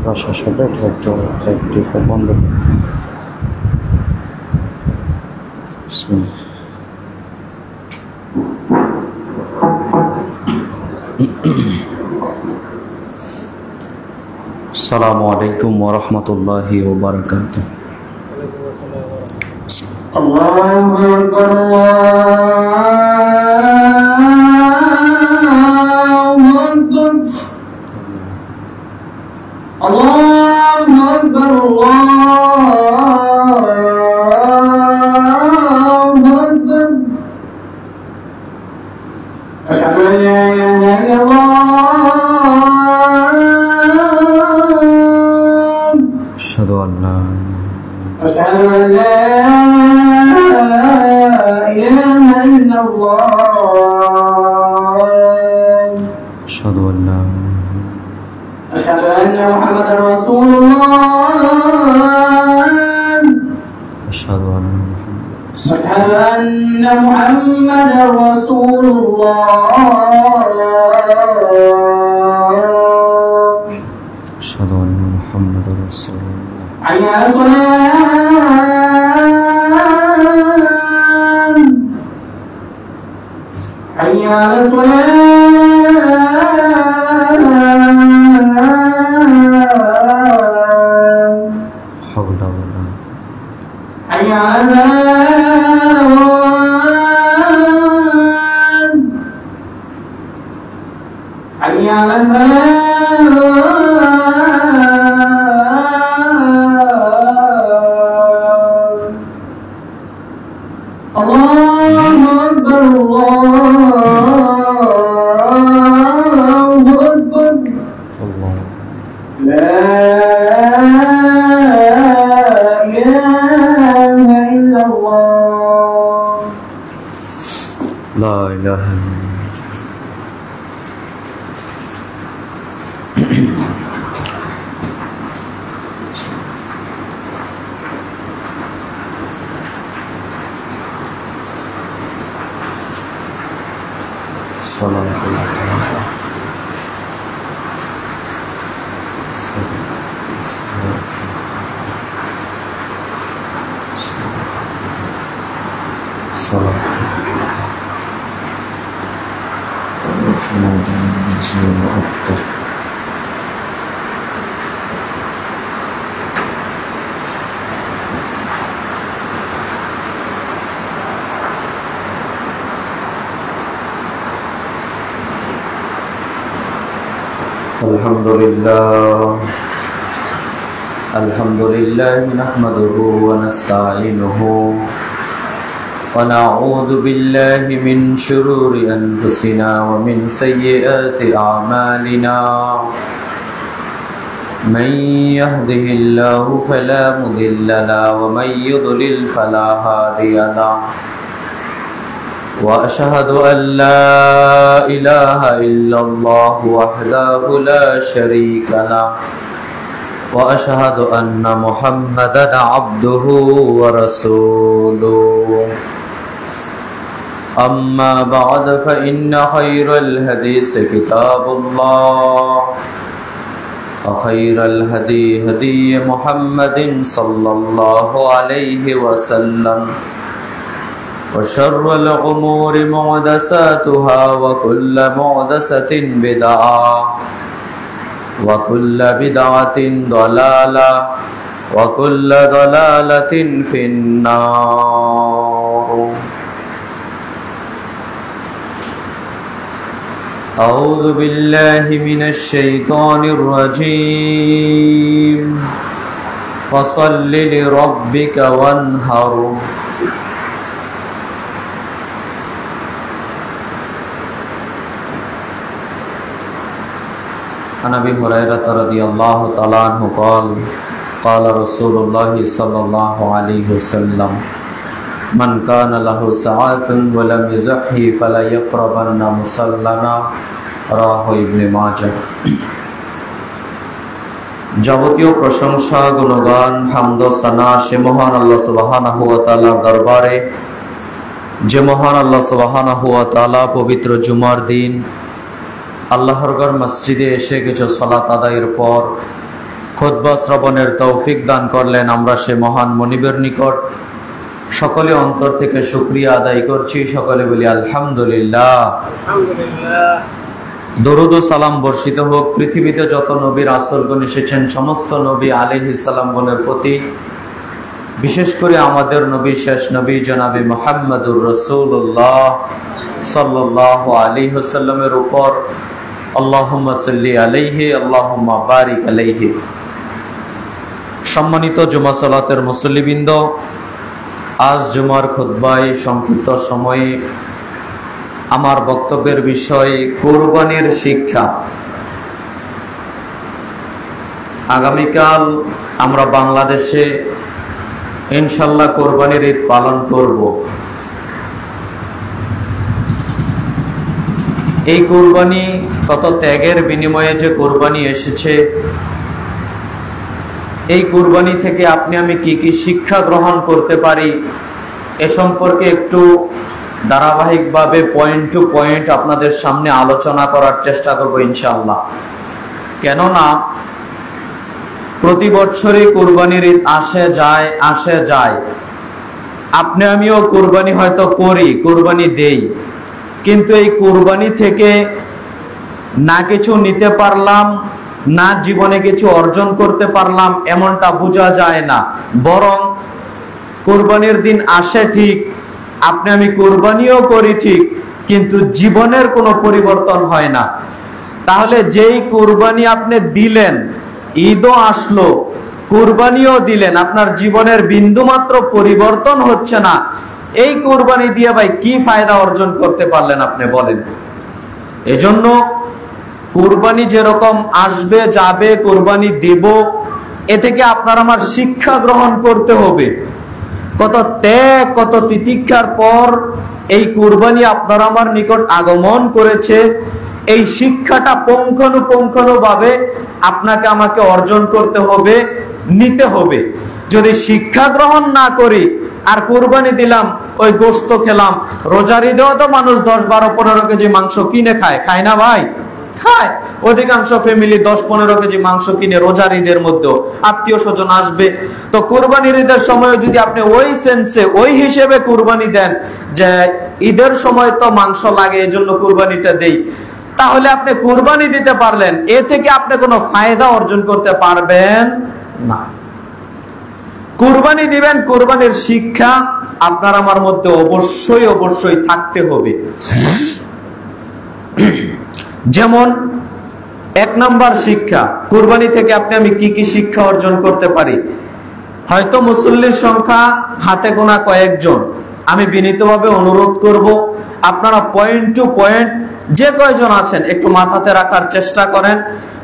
ভাষার সাথে একটি বন্ধ আসসালামু আলাইকুম ওয়া রাহমাতুল্লাহি ওয়া বারাকাতুহু। আল্লাহু আকবার আল্লাহু আকবার আল্লাহু আকবার আশহাদু আল লা ইলাহা ইল্লাল্লাহ আশহাদু আল্লা أشهد أن لا إله إلا الله أشهد أن لا أشهد أن محمدا رسول الله أشهد أن أشهد أن محمدا رسول الله أشهد أن محمدا رسول الله حي على الصلاة حي على الصلاة حول ولا حي على الفلاح حي على الفلاح الله أكبر الله أكبر الله لا إله إلا الله لا إله إلا الله صلاة الحمد لله نحمده ونستعينه ونعوذ بالله من شرور أنفسنا ومن سيئات أعمالنا من يهده الله فلا مضل له ومن يضلل فلا هادي له وأشهد أن لا إله إلا الله وحده لا شريك له وأشهد أن محمدا عبده ورسوله أما بعد فإن خير الحديث كتاب الله وخير الهدي هدي محمد صلى الله عليه وسلم وشر الأمور محدثاتها وكل محدثة بدعة وكل بدعة ضلالة وكل ضلالة في النار. أعوذ بالله من الشيطان الرجيم فصل لربك وانهر عن أبي هريرة رضي الله تعالى عنه قال قال رسول الله صلى الله عليه وسلم من كان له ساعة ولم يزحي فلا يقربن مصلنا رواه ابن ماجه। যাবতীয় প্রশংসা গুণগান হামদ সানা সে মহান আল্লাহ সুবহানাহু ওয়া তাআলার দরবারে, যে মহান আল্লাহ সুবহানাহু ওয়া তাআলা পবিত্র জুমার দিন আল্লাহর ঘর মসজিদে এসে কিছু সালাত আদায়ের পর খুতবা শ্রবণের তৌফিক দান করলেন। আমরা সে মহান মনিবের নিকট সকলে অন্তর থেকে শুকরিয়া আদায় করছি। সকলে বলি আলহামদুলিল্লাহ। দরুদ ও সালাম বর্ষিত হোক পৃথিবীতে যত নবী রাসূলগণ এসেছেন সমস্ত নবী আলাইহিস সালামগণের প্রতি, বিশেষ করে আমাদের নবী শেষ নবী জনাবে মুহাম্মদুর রাসূলুল্লাহ সাল্লাল্লাহু আলাইহি ওয়াসাল্লামের উপর। আল্লাহুম্মা সাল্লি আলাইহি আল্লাহুম্মা বারিক আলাইহি। সম্মানিত জুমা সালাতের মুসল্লিবৃন্দ, আজ জুমার খুতবায় সংক্ষিপ্ত সময়ে আমার বক্তব্যের বিষয় কুরবানির শিক্ষা। আগামীকাল আমরা বাংলাদেশে ইনশাল্লাহ কোরবানির ঈদ পালন করব। এই কোরবানি কত ত্যাগের বিনিময়ে যে কোরবানি এসেছে, এই কোরবানি থেকে আপনি আমি কি কি শিক্ষা গ্রহণ করতে পারি এ সম্পর্কে একটু ধারাবাহিকভাবে পয়েন্ট টু পয়েন্ট আপনাদের সামনে আলোচনা করার চেষ্টা করব ইনশাআল্লাহ। কেননা প্রতি বছরই কোরবানির ঈদ আসে যায়। আপনি আমিও কোরবানি হয়তো করি, কোরবানি দেই, কিন্তু এই কোরবানি থেকে না কিছু নিতে পারলাম, না জীবনে কিছু অর্জন করতে পারলাম এমনটা বোঝা যায় না। বরং কোরবানির দিন আসে ঠিক, আপনি আমি কোরবানিও করি ঠিক, কিন্তু জীবনের কোনো পরিবর্তন হয় না। তাহলে যেই কোরবানি আপনি দিলেন, ঈদও আসলো, কোরবানিও দিলেন, আপনার জীবনের বিন্দুমাত্র পরিবর্তন হচ্ছে না, এই কোরবানি দিয়ে ভাই কি ফায়দা অর্জন করতে পারলেন আপনি বলেন? এজন্য কোরবানি যেরকম আসবে যাবে, কোরবানি দেব, এ থেকে আপনার আমার শিক্ষা গ্রহণ করতে হবে। কত ত্যাগ, কত তিতিক্ষার পর এই কোরবানি আপনার আমার নিকট আগমন করেছে। এই শিক্ষাটা পুঙ্খানুপুঙ্খানুভাবে আপনাকে আমাকে অর্জন করতে হবে, নিতে হবে। যদি শিক্ষা গ্রহণ না করি আর কোরবানি দিলাম, ওই গোশত খেলাম, রোজার ঈদেও তো মানুষ 10, 12, 15 কেজি মাংস কিনে খায় না ভাই? খায়। অধিকাংশ ফ্যামিলি 10, 15 কেজি মাংস কিনে রোজার ঈদের মধ্যে আত্মীয় স্বজন আসবে। তো কোরবানির ঈদের সময় যদি আপনি ওই সেন্সে ওই হিসেবে কোরবানি দেন যে ঈদের সময় তো মাংস লাগে এজন্য কোরবানিটা দেই, তাহলে আপনি কোরবানি দিতে পারলেন, এ থেকে আপনি কোনো ফায়দা অর্জন করতে পারবেন না। কোরবানি দিবেন, কোরবানির শিক্ষা আপনার আমার মধ্যে অবশ্যই থাকতে হবে। যেমন 1 নাম্বার শিক্ষা, কোরবানি থেকে আপনি আমি কি কি শিক্ষা অর্জন করতে পারি। হয়তো মুসল্লির সংখ্যা হাতে গোনা কয়েকজন, আমি বিনীতভাবে অনুরোধ করব আপনারা পয়েন্ট টু পয়েন্ট যে কয়জন আছেন একটু মাথাতে রাখার চেষ্টা করেন।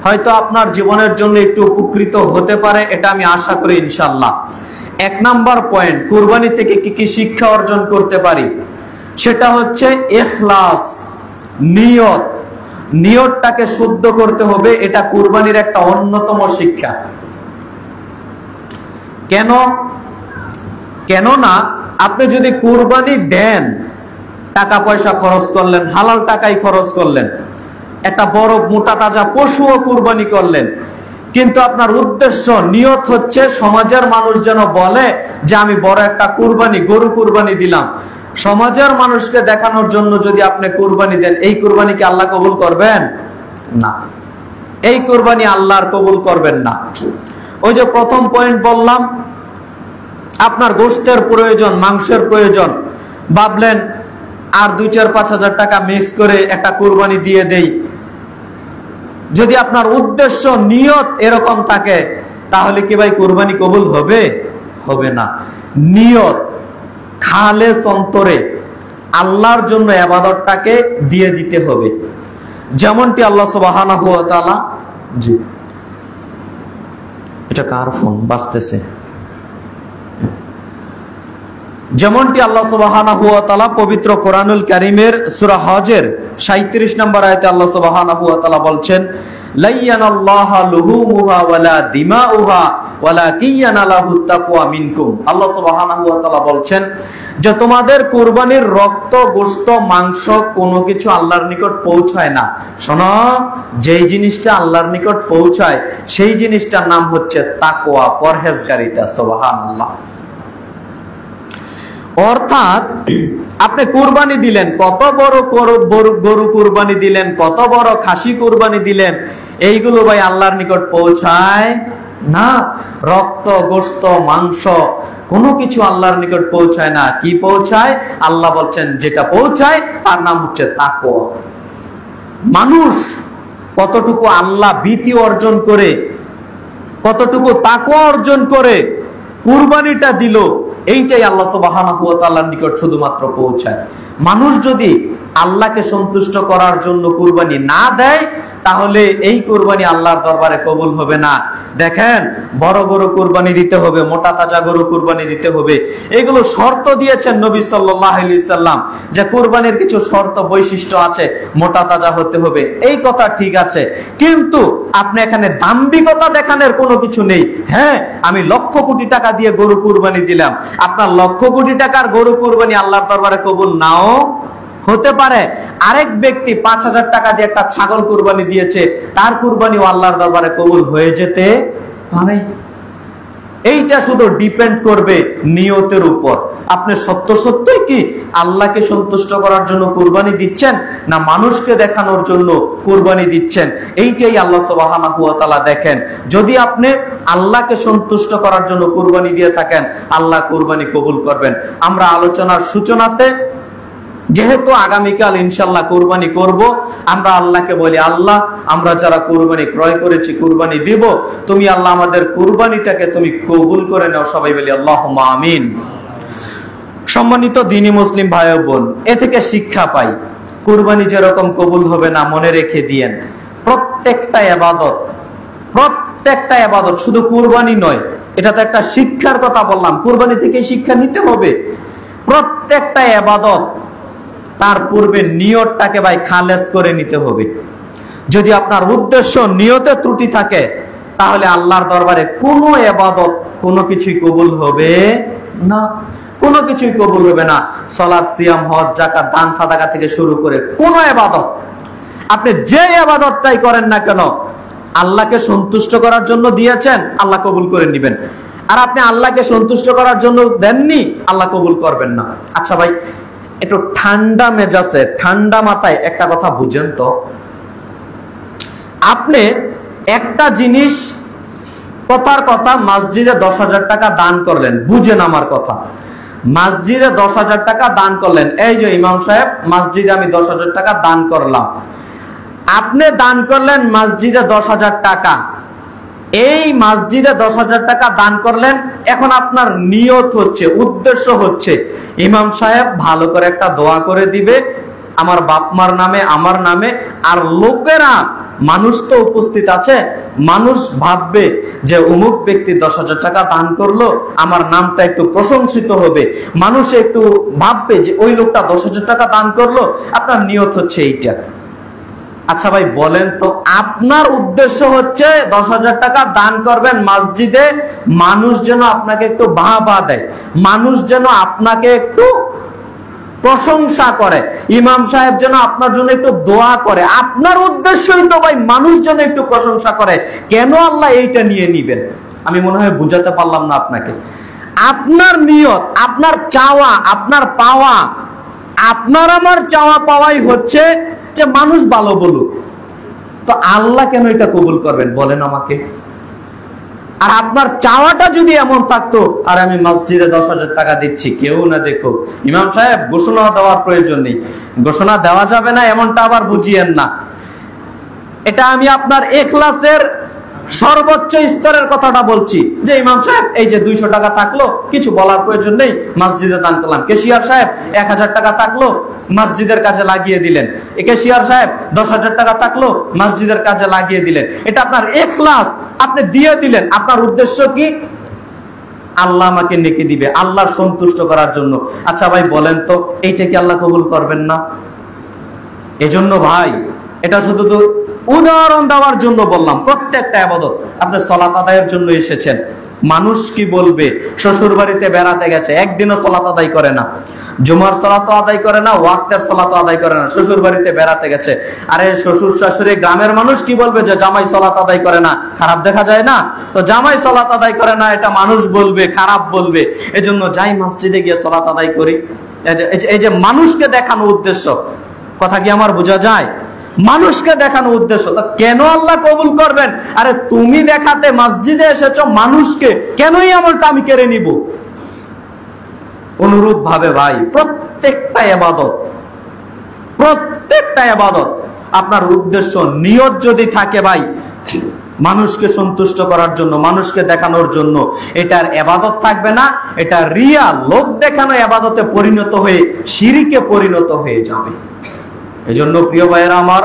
হয়তো আপনার জীবনের জন্য একটু উপকৃত হতে পারে, এটা আমি আশা করি ইনশাআল্লাহ। 1 নাম্বার পয়েন্ট, কুরবানি থেকে কি কি শিক্ষা অর্জন করতে পারি, সেটা হচ্ছে ইখলাস, নিয়ত। নিয়তটাকে শুদ্ধ করতে হবে, এটা কুরবানির একটা অন্যতম শিক্ষা। কেননা আপনি যদি কুরবানি দেন, টাকা পয়সা খরচ করলেন, হালাল টাকাই খরচ করলেন, একটা বড় মোটা তাজা পশুও কুরবানি করলেন, কিন্তু আপনার উদ্দেশ্য নিয়ত হচ্ছে সমাজের মানুষ যেন বলে যে আমি বড় একটা কুরবানি, গরু কুরবানি দিলাম। সমাজের মানুষকে দেখানোর জন্য যদি আপনি কুরবানি দেন, এই কুরবানি কি আল্লাহ কবুল করবেন? না, এই কুরবানি আল্লাহর কবুল করবেন না। ওই যে প্রথম পয়েন্ট বললাম, আপনার গোশতের প্রয়োজন, মাংসের প্রয়োজন, ভাবলেন আর 2-4-5 হাজার টাকা মিক্স করে একটা কুরবানি দিয়ে দেই। যদি আপনার উদ্দেশ্য নিয়ত এরকম থাকে, তাহলে কি ভাই কুরবানি কবুল হবে? হবে না। নিয়ত খালেস অন্তরে আল্লাহর জন্য ইবাদতটাকে দিয়ে দিতে হবে। যেমনটি আল্লাহ সুবহানাহু ওয়া তাআলা, জি এটা কার ফোন বাজতেছে? যেমনটি আল্লাহ সুবহানাহু ওয়া তাআলা পবিত্র কোরআনুল কারীমের সূরা হজের 37 নম্বর আয়াতে আল্লাহ সুবহানাহু ওয়া তাআলা বলছেন, লাইয়ানাল্লাহু লুহুমুহা ওয়ালা দিমাউহা ওয়ালাকিন ইয়ানালাহুত তাকওয়া মিনকুম। আল্লাহ সুবহানাহু ওয়া তাআলা বলছেন যে তোমাদের কুরবানির রক্ত, গোশত, মাংস কোনো কিছু আল্লাহর নিকট পৌঁছায় না। শোনো, যেই জিনিসটা আল্লাহর নিকট পৌঁছায় সেই জিনিসটার নাম হচ্ছে তাকওয়া, পরহেজগারিতা। সুবহানাল্লাহ। অর্থাৎ আপনি কুরবানি দিলেন, কত বড় গরু কুরবানি দিলেন, কত বড় খাসি কুরবানি দিলেন, এইগুলো ভাই আল্লাহর নিকট পৌঁছায় না। রক্ত, গোশত, মাংস কোনো কিছু আল্লাহর নিকট পৌঁছায় না। কি পৌঁছায়? আল্লাহ বলছেন যেটা পৌঁছায় তার নাম হচ্ছে তাকওয়া। মানুষ কতটুকু আল্লাহ ভীতি অর্জন করে, কতটুকু তাকওয়া অর্জন করে কুরবানিটা দিল, এইটাই আল্লাহ সুবহানাহু ওয়া তাআলার নিকট শুধুমাত্র পৌঁছায়। মানুষ যদি আল্লাহকে সন্তুষ্ট করার জন্য কুরবানি না দেয়, তাহলে এই কুরবানি আল্লাহর দরবারে কবুল হবে না। দেখেন, বড় গরু কুরবানি দিতে হবে, মোটা তাজা গরু কুরবানি দিতে হবে, এগুলো শর্ত দিয়েছেন নবী সাল্লাল্লাহু আলাইহি সাল্লাম, যে কুরবানির কিছু শর্ত বৈশিষ্ট্য আছে, মোটা তাজা হতে হবে। এই কথা ঠিক আছে, কিন্তু আপনি এখানে দাম্ভিকতা দেখানোর কোনো কিছু নেই। হ্যাঁ, আমি লক্ষ কোটি টাকা দিয়ে গরু কুরবানি দিলাম, আপনার লক্ষ কোটি টাকার গরু কুরবানি আল্লাহর দরবারে কবুল নাও হতে পারে। আরেক ব্যক্তি ৫,০০০ টাকা দিয়ে একটা ছাগল কুরবানি দিয়েছে, তার কুরবানিও আল্লাহর দরবারে কবুল হয়ে যেতে পারে। এইটা শুধু ডিপেন্ড করবে নিয়তের উপর। আপনি সত্যই কি আল্লাহকে সন্তুষ্ট করার জন্য কুরবানি দিচ্ছেন, না মানুষকে দেখানোর জন্য কুরবানি দিচ্ছেন, এইটাই আল্লাহ সুবহানাহু ওয়া তাআলা দেখেন। যদি আপনি আল্লাহকে সন্তুষ্ট করার জন্য কুরবানি দিয়ে থাকেন, আল্লাহ কুরবানি কবুল করবেন। আমরা আলোচনার সূচনাতে যেহেতু আগামীকাল ইনশাআল্লাহ কুরবানি করব, আমরা আল্লাহকে বলি, আল্লাহ আমরা যারা কুরবানি ক্রয় করেছি, কুরবানি দিব, তুমি আল্লাহ আমাদের কুরবানিটাকে তুমি কবুল করে নাও। সবাই বলি আল্লাহুম্মা আমিন। সম্মানিত দ্বীনি মুসলিম ভাই ও বোন, এ থেকে শিক্ষা পাই, কুরবানি যেরকম কবুল হবে না, মনে রেখে দিয়েন, প্রত্যেকটা ইবাদত, শুধু কুরবানি নয়, এটা তো একটা শিক্ষার কথা বললাম, কুরবানি থেকে শিক্ষা নিতে হবে। প্রত্যেকটা ইবাদত তার পূর্বে নিয়তটাকে ভাই খালেস করে নিতে হবে। যদি আপনার উদ্দেশ্য নিয়তে ত্রুটি থাকে, তাহলে আল্লাহর দরবারে কোনো ইবাদত, কোনো কিছুই কবুল হবে না, কোনো কিছুই কবুল হবে না। সালাত, সিয়াম, হজ, যাকাত, দান, সাদাকা থেকে শুরু করে কোনো ইবাদত, আপনি যে ইবাদতটাই করেন না কেন, আল্লাহকে সন্তুষ্ট করার জন্য দিয়েছেন, আল্লাহ কবুল করে নেবেন। আর আপনি আল্লাহকে সন্তুষ্ট করার জন্য দেননি, আল্লাহ কবুল করবেন না। আচ্ছা ভাই, একটু ঠান্ডা মেজাজে, ঠান্ডা মাথায় একটা কথা বুঝেন তো, আপনি একটা জিনিস, কথার কথা, মসজিদে 10,000 টাকা দান করলেন, বুঝেন আমার কথা, মসজিদে 10,000 টাকা দান করলেন। এই যে ইমাম সাহেব, মসজিদে আমি 10,000 টাকা দান করলাম। আপনি দান করলেন মসজিদে 10,000 টাকা, এই মসজিদে 10,000 টাকা দান করলেন। এখন আপনার নিয়ত হচ্ছে, উদ্দেশ্য হচ্ছে, ইমাম সাহেব ভালো করে একটা দোয়া করে দিবে আমার বাপ মার নামে, আমার নামে, আর লোকেরা, মানুষ তো উপস্থিত আছে, মানুষ ভাববে যে অমুক ব্যক্তি 10,000 টাকা দান করলো, আমার নামটা একটু প্রশংসিত হবে, মানুষ একটু ভাববে যে ওই লোকটা 10,000 টাকা দান করলো। আপনার নিয়ত হচ্ছে এইটা। আচ্ছা ভাই বলেন তো, আপনার উদ্দেশ্য হচ্ছে 10,000 টাকা দান করবেন মসজিদে, মানুষ যেন আপনাকে একটু বাহবা দেয়, মানুষ যেন আপনাকে একটু প্রশংসা করে, ইমাম সাহেব যেন আপনার জন্য একটু দোয়া করে। আপনার উদ্দেশ্যই তো ভাই মানুষ যেন একটু প্রশংসা করে। কেন আল্লাহ এইটা নিয়ে নিবেন? আমি মনে হয় বুঝাতে পারলাম না আপনাকে। আপনার নিয়ত, আপনার চাওয়া, আপনার পাওয়া, আপনার আমার চাওয়া পাওয়াই হচ্ছে যে মানুষ ভালো বলুক। তো আল্লাহ কেন এটা কবুল করবেন বলেন আমাকে? আর আপনার চাওয়াটা যদি এমন থাকতো, আর আমি মসজিদে 10,000 টাকা দিচ্ছি, কেউ না দেখো, ইমাম সাহেব ঘোষণা দেওয়ার প্রয়োজন নেই, ঘোষণা দেওয়া যাবে না এমনটা আবার বুঝিয়েন না। এটা আমি আপনার ইখলাসের সর্বোচ্চ স্তরের কথাটা বলছি, যে ইমাম সাহেব এই যে 200 টাকা থাকলো, কিছু বলার প্রয়োজন নেই, মসজিদে দান করলাম। কেশিয়ার সাহেব 1,000 টাকা থাকলো, মসজিদের কাজে লাগিয়ে দিলেন। কেশিয়ার সাহেব 10,000 টাকা থাকলো, মসজিদের কাজে লাগিয়ে দিলেন। এটা আপনার ইখলাস, আপনি দিয়ে দিলেন। আপনার উদ্দেশ্য কি? আল্লাহ আমাকে নেকি দিবে আল্লাহর সন্তুষ্ট করার জন্য। আচ্ছা ভাই বলেন তো, এইটা কি আল্লাহ কবুল করবেন না? এজন্য ভাই এটা শুধু তো উদাহরণ দেওয়ার জন্য বললাম। প্রত্যেকটা ইবাদত, আপনি সালাত আদায়ের জন্য এসেছেন, মানুষ কি বলবে? শ্বশুর বাড়িতে বেড়াতে গেছে, একদিনও সালাত আদায় করে না, জুমার সালাত আদায় করে না, ওয়াক্তের সালাত আদায় করে না, শ্বশুর বাড়িতে বেড়াতে গেছে। আরে শ্বশুর শাশুড়ি গ্রামের মানুষ কি বলবে? যে জামাই সালাত আদায় করে না, খারাপ দেখা যায় না? তো জামাই সালাত আদায় করে না এটা মানুষ বলবে, খারাপ বলবে। এজন্য যাই মসজিদে গিয়ে সালাত আদায় করি। এই যে মানুষকে দেখানো উদ্দেশ্য, কথা কি আমার বোঝা যায়? মানুষকে দেখানো উদ্দেশ্য। কেন আল্লাহ কবুল করবেন? আরে তুমি দেখাতে মসজিদে এসেছো মানুষকে, কেনই আমলটা আমি কেড়ে নিব? অনুরূপ ভাবে ভাই প্রত্যেকটা ইবাদত আপনার উদ্দেশ্য নিয়ত যদি থাকে ভাই মানুষকে সন্তুষ্ট করার জন্য, মানুষকে দেখানোর জন্য, এটার ইবাদত থাকবে না, এটা রিয়া লোক দেখানো ইবাদতে পরিণত হয়ে শিরকে পরিণত হয়ে যাবে। এজন্য প্রিয় ভাইয়েরা আমার,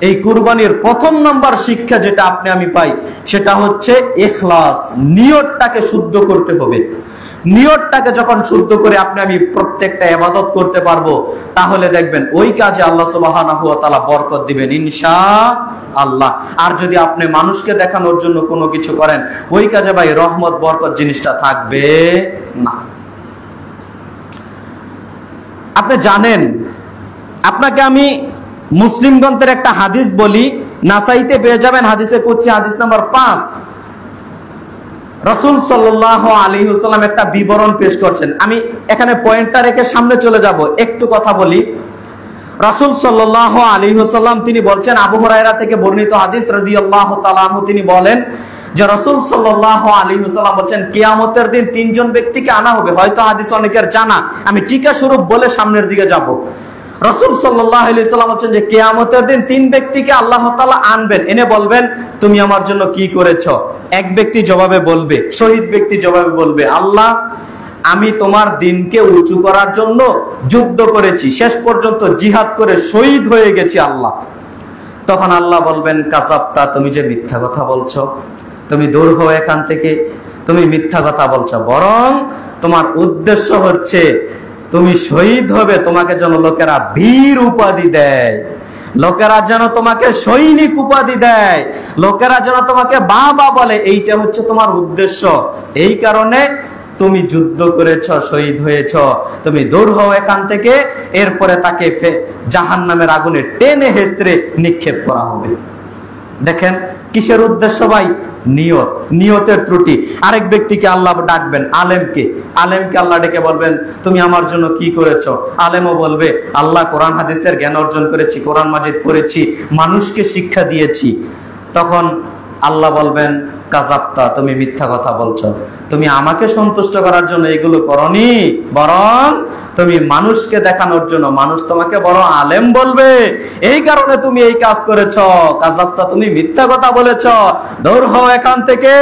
এই কুরবানির প্রথম নাম্বার শিক্ষা যেটা আপনি আমি পাই সেটা হচ্ছে ইখলাস। নিয়তটাকে শুদ্ধ করতে হবে। নিয়তটাকে যখন শুদ্ধ করে আপনি আমি প্রত্যেকটা ইবাদত করতে পারবো, তাহলে দেখবেন ওই কাজে আল্লাহ সুবহানাহু ওয়া তাআলা বরকত দিবেন ইনশাআল্লাহ। আর যদি আপনি মানুষকে দেখানোর জন্য কোনো কিছু করেন, ওই কাজে ভাই রহমত বরকত জিনিসটা থাকবে না। আপনি জানেন, আপনাকে আমি মুসলিম গ্রন্থের একটা হাদিস বলি, নাসাইতে পেয়ে যাবেন, হাদিসে কুদসি হাদিস নাম্বার 5। রাসূল সাল্লাল্লাহু আলাইহি ওয়াসাল্লাম একটা বিবরণ পেশ করছেন। আমি এখানে পয়েন্টটা রেখে সামনে চলে যাব, একটু কথা বলি। রাসূল সাল্লাল্লাহু আলাইহি ওয়াসাল্লাম তিনি বলছেন, আবু হুরায়রা থেকে বর্ণিত হাদিস রাদিয়াল্লাহু তাআলা আনহু, তিনি বলেন যে রাসূল সাল্লাল্লাহু আলাইহি ওয়াসাল্লাম বলেন কিয়ামতের দিন তিনজন ব্যক্তিকে আনা হবে। হয়তো হাদিস অনেকের জানা, আমি টিকা স্বরূপ বলে সামনের দিকে যাব। রাসূল সাল্লাল্লাহু আলাইহি ওয়াসাল্লাম বলেন যে কিয়ামতের দিন তিন ব্যক্তিকে আল্লাহ তাআলা আনবেন, এনে বলবেন তুমি আমার জন্য কি করেছো? এক ব্যক্তি জবাবে বলবে, শহীদ ব্যক্তি জবাবে বলবে, আল্লাহ আমি তোমার দ্বীনকে উঁচু করার জন্য যুদ্ধ করেছি, শেষ পর্যন্ত জিহাদ করে শহীদ হয়ে গেছি আল্লাহ। তখন আল্লাহ বলবেন কাযাবতা, তুমি যে মিথ্যা কথা বলছো, তুমি দূর হও এখান থেকে, তুমি মিথ্যা কথা বলছো, বরং তোমার উদ্দেশ্য হচ্ছে তুমি শহীদ হবে, তোমাকে যেন লোকেরা বীর উপাধি দেয়, লোকেরা যেন তোমাকে সৈনিক উপাধি দেয়, লোকেরা যেন তোমাকে বাবা বলে, এইটা হচ্ছে তোমার উদ্দেশ্য। এই কারণে তুমি যুদ্ধ করেছ, শহীদ হয়েছ, তুমি দূর হও এখান থেকে। এরপরে তাকে জাহান্নামের আগুনে টেনে হেঁচড়ে নিক্ষেপ করা হবে। দেখেন কিসের উদ্দেশ্য ভাই? নিয়ত, নিয়তের ত্রুটি। আরেক ব্যক্তিকে আল্লাহ ডাকবেন, আলেমকে আল্লাহ ডেকে বলবেন তুমি আমার জন্য কি করেছো? আলেমও বলবে আল্লাহ কোরআন হাদিসের জ্ঞান অর্জন করেছি, কোরআন মাজিদ পড়েছি, মানুষকে শিক্ষা দিয়েছি। তখন আল্লাহ বলবেন কাযাবতা, তুমি মিথ্যা কথা বলছো, তুমি আমাকে সন্তুষ্ট করার জন্য এগুলো করনি, বরং তুমি মানুষকে দেখানোর জন্য, মানুষ তোমাকে বড় আলেম বলবে, এই কারণে তুমি এই কাজ করেছো। কাযাবতা, তুমি মিথ্যা কথা বলেছো, দূর হও এখান থেকে।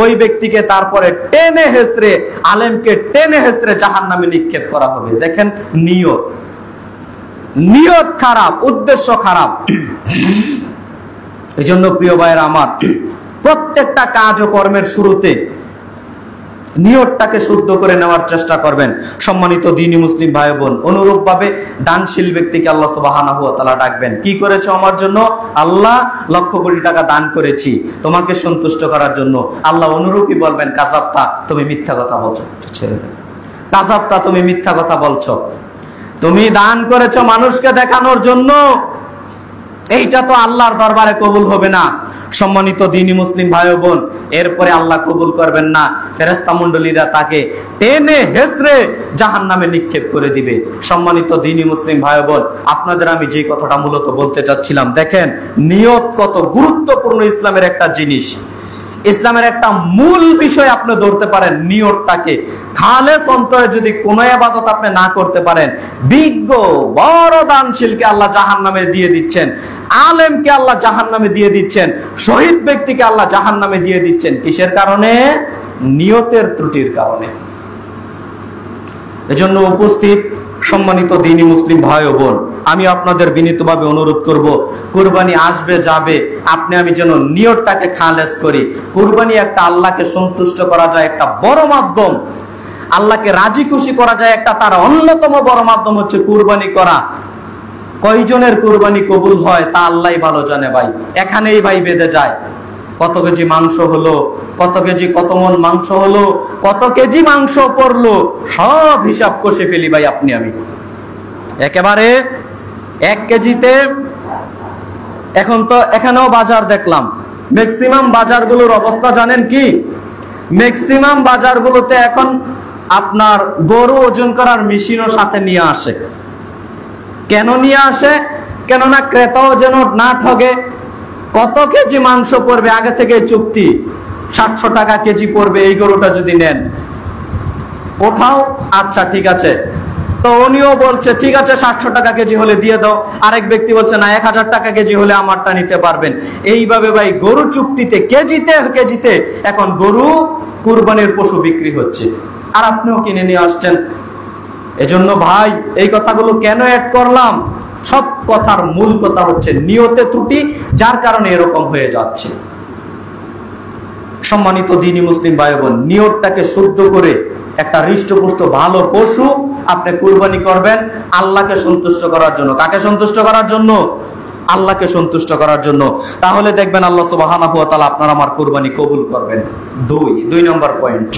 ওই ব্যক্তিকে তারপরে টেনে হেঁচড়ে, আলেমকে টেনে হেঁচড়ে জাহান্নামে নিক্ষেপ করা হবে। দেখেন নিয়ত খারাপ, উদ্দেশ্য খারাপ। এই জন্য প্রিয় ভাইয়েরা আমার, প্রত্যেকটা কাজ ও কর্মের শুরুতে নিয়তটাকে শুদ্ধ করে নেওয়ার চেষ্টা করবেন। সম্মানিত দ্বীনি মুসলিম ভাই বোন, অনুরূপ ভাবে দানশীল ব্যক্তিকে আল্লাহ সুবহানাহু ওয়া তাআলা ডাকবেন, কি করেছো আমার জন্য? আল্লাহ লক্ষ কোটি টাকা দান করেছি তোমাকে সন্তুষ্ট করার জন্য। আল্লাহ অনুরূপই বলবেন কাযাবতা, তুমি মিথ্যা কথা বলছো। ছেড়ে দেন, কাযাবতা, তুমি মিথ্যা কথা বলছো, তুমি দান করেছো মানুষকে দেখানোর জন্য, এইটা তো আল্লাহর দরবারে কবুল হবে না। সম্মানিত দ্বীনি মুসলিম ভাই বোন, এরপরে আল্লাহ কবুল করবেন না, ফেরেশতা মণ্ডলীরা তাকে টেনে হেঁচড়ে জাহান্নামে নিক্ষেপ করে দিবে। সম্মানিত দ্বীনি মুসলিম ভাই বোন, আপনাদের আমি যে কথাটা মূলত বলতে চাচ্ছিলাম, দেখেন নিয়ত কত গুরুত্বপূর্ণ ইসলামের একটা জিনিস, ইসলামের একটা মূল বিষয় আপনি ধরতে পারেন নিয়তটাকে। খালেস অন্তরে যদি কোনো ইবাদত আপনি না করতে পারেন, বিজ্ঞ বড় দানশীলকে আল্লাহ জাহান্নামে দিয়ে দিচ্ছেন, আলেমকে আল্লাহ জাহান্নামে দিয়ে দিচ্ছেন, শহীদ ব্যক্তিকে আল্লাহ জাহান্নামে দিয়ে দিচ্ছেন। কিসের কারণে? নিয়তের ত্রুটির কারণে। এজন্য উপস্থিত সম্মানিত দ্বীনি মুসলিম ভাই ও বোন, আমি আপনাদের বিনীতভাবে অনুরোধ করব, কুরবানি আসবে যাবে, আপনি আমি যেন নিয়তটাকে খালেস করি। কুরবানি একটা আল্লাহকে সন্তুষ্ট করা যায় একটা বড় মাধ্যম, আল্লাহকে রাজি খুশি করা যায় একটা তার অন্যতম বড় মাধ্যম হচ্ছে কুরবানি করা। কয়জনের কুরবানি কবুল হয় তা আল্লাহই ভালো জানে ভাই। এখানেই ভাই বেঁধে যায়, কত কেজি মাংস হলো, কত কেজি কত মন মাংস হলো, কত কেজি মাংস পড়লো, সব হিসাব কষে ফেলি ভাই আপনি আমি। একেবারে 1 কেজিতে এখন তো এখানেও বাজার দেখলাম, ম্যাক্সিমাম বাজারগুলোর অবস্থা জানেন কি? ম্যাক্সিমাম বাজারগুলোতে এখন আপনার গরু ওজন করার মেশিনও সাথে নিয়ে আসে। কেন নিয়ে আসে? কেননা ক্রেতাও যেন না ঠগে। কত কেজি মাংস পড়বে আগে থেকে চুক্তি, 700 টাকা কেজি পড়বে এই গরুটা যদি নেন, ওঠাও, আচ্ছা ঠিক আছে। তো উনিও বলছে ঠিক আছে 700 টাকা কেজি হলে দিয়ে দাও, আরেক ব্যক্তি বলছে না 1000 টাকা কেজি হলে আমারটা নিতে পারবেন। এইভাবে ভাই গরু চুক্তিতে কেজিতে কেজিতে এখন গরু কুরবানির পশু বিক্রি হচ্ছে, আর আপনিও কিনে নিয়ে আসছেন। এজন্য ভাই এই কথাগুলো কেন অ্যাড করলাম? সব কথার মূল কথা হচ্ছে নিয়তে ত্রুটি, যার কারণে এরকম হয়ে যাচ্ছে। সম্মানিত দ্বীনি মুসলিম ভাই বোন, নিয়তটাকে শুদ্ধ করে একটা হৃষ্টপুষ্ট ভালো পশু আপনি কুরবানি করবেন আল্লাহকে সন্তুষ্ট করার জন্য। কাকে সন্তুষ্ট করার জন্য? আল্লাহকে সন্তুষ্ট করার জন্য। তাহলে দেখবেন আল্লাহ সুবহানাহু ওয়া তাআলা আপনার আমার কুরবানি কবুল করবেন। 2 নম্বর পয়েন্ট,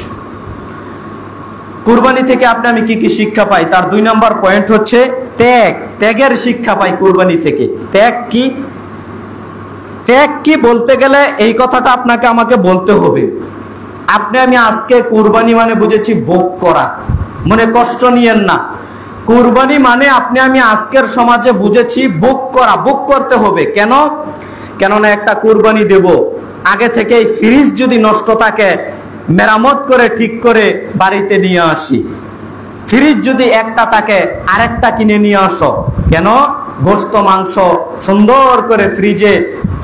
কুরবানি থেকে আপনি আমি কি কি শিক্ষা পাই তার 2 নম্বর পয়েন্ট হচ্ছে ত্যাগ। ত্যাগের শিক্ষা পাই কুরবানি থেকে। ত্যাগ কি? ত্যাগ কি বলতে গেলে এই কথাটা আপনাকে আমাকে বলতে হবে। আপনি আমি আজকে কুরবানি মানে বুঝেছি ভোগ করা, মনে কষ্ট নিয়েন না। কুরবানি মানে আপনি আমি আজকের সমাজে বুঝেছি ভোগ করা, ভোগ করতে হবে। কেন? কেননা একটা কুরবানি দেব, আগে থেকে ফ্রিজ যদি নষ্ট থাকে মেরামত করে ঠিক করে বাড়িতে নিয়ে আসি। ফ্রিজ যদি একটা থাকে আরেকটা কিনে নিয়ে আসো। কেন? গোশত মাংস সুন্দর করে ফ্রিজে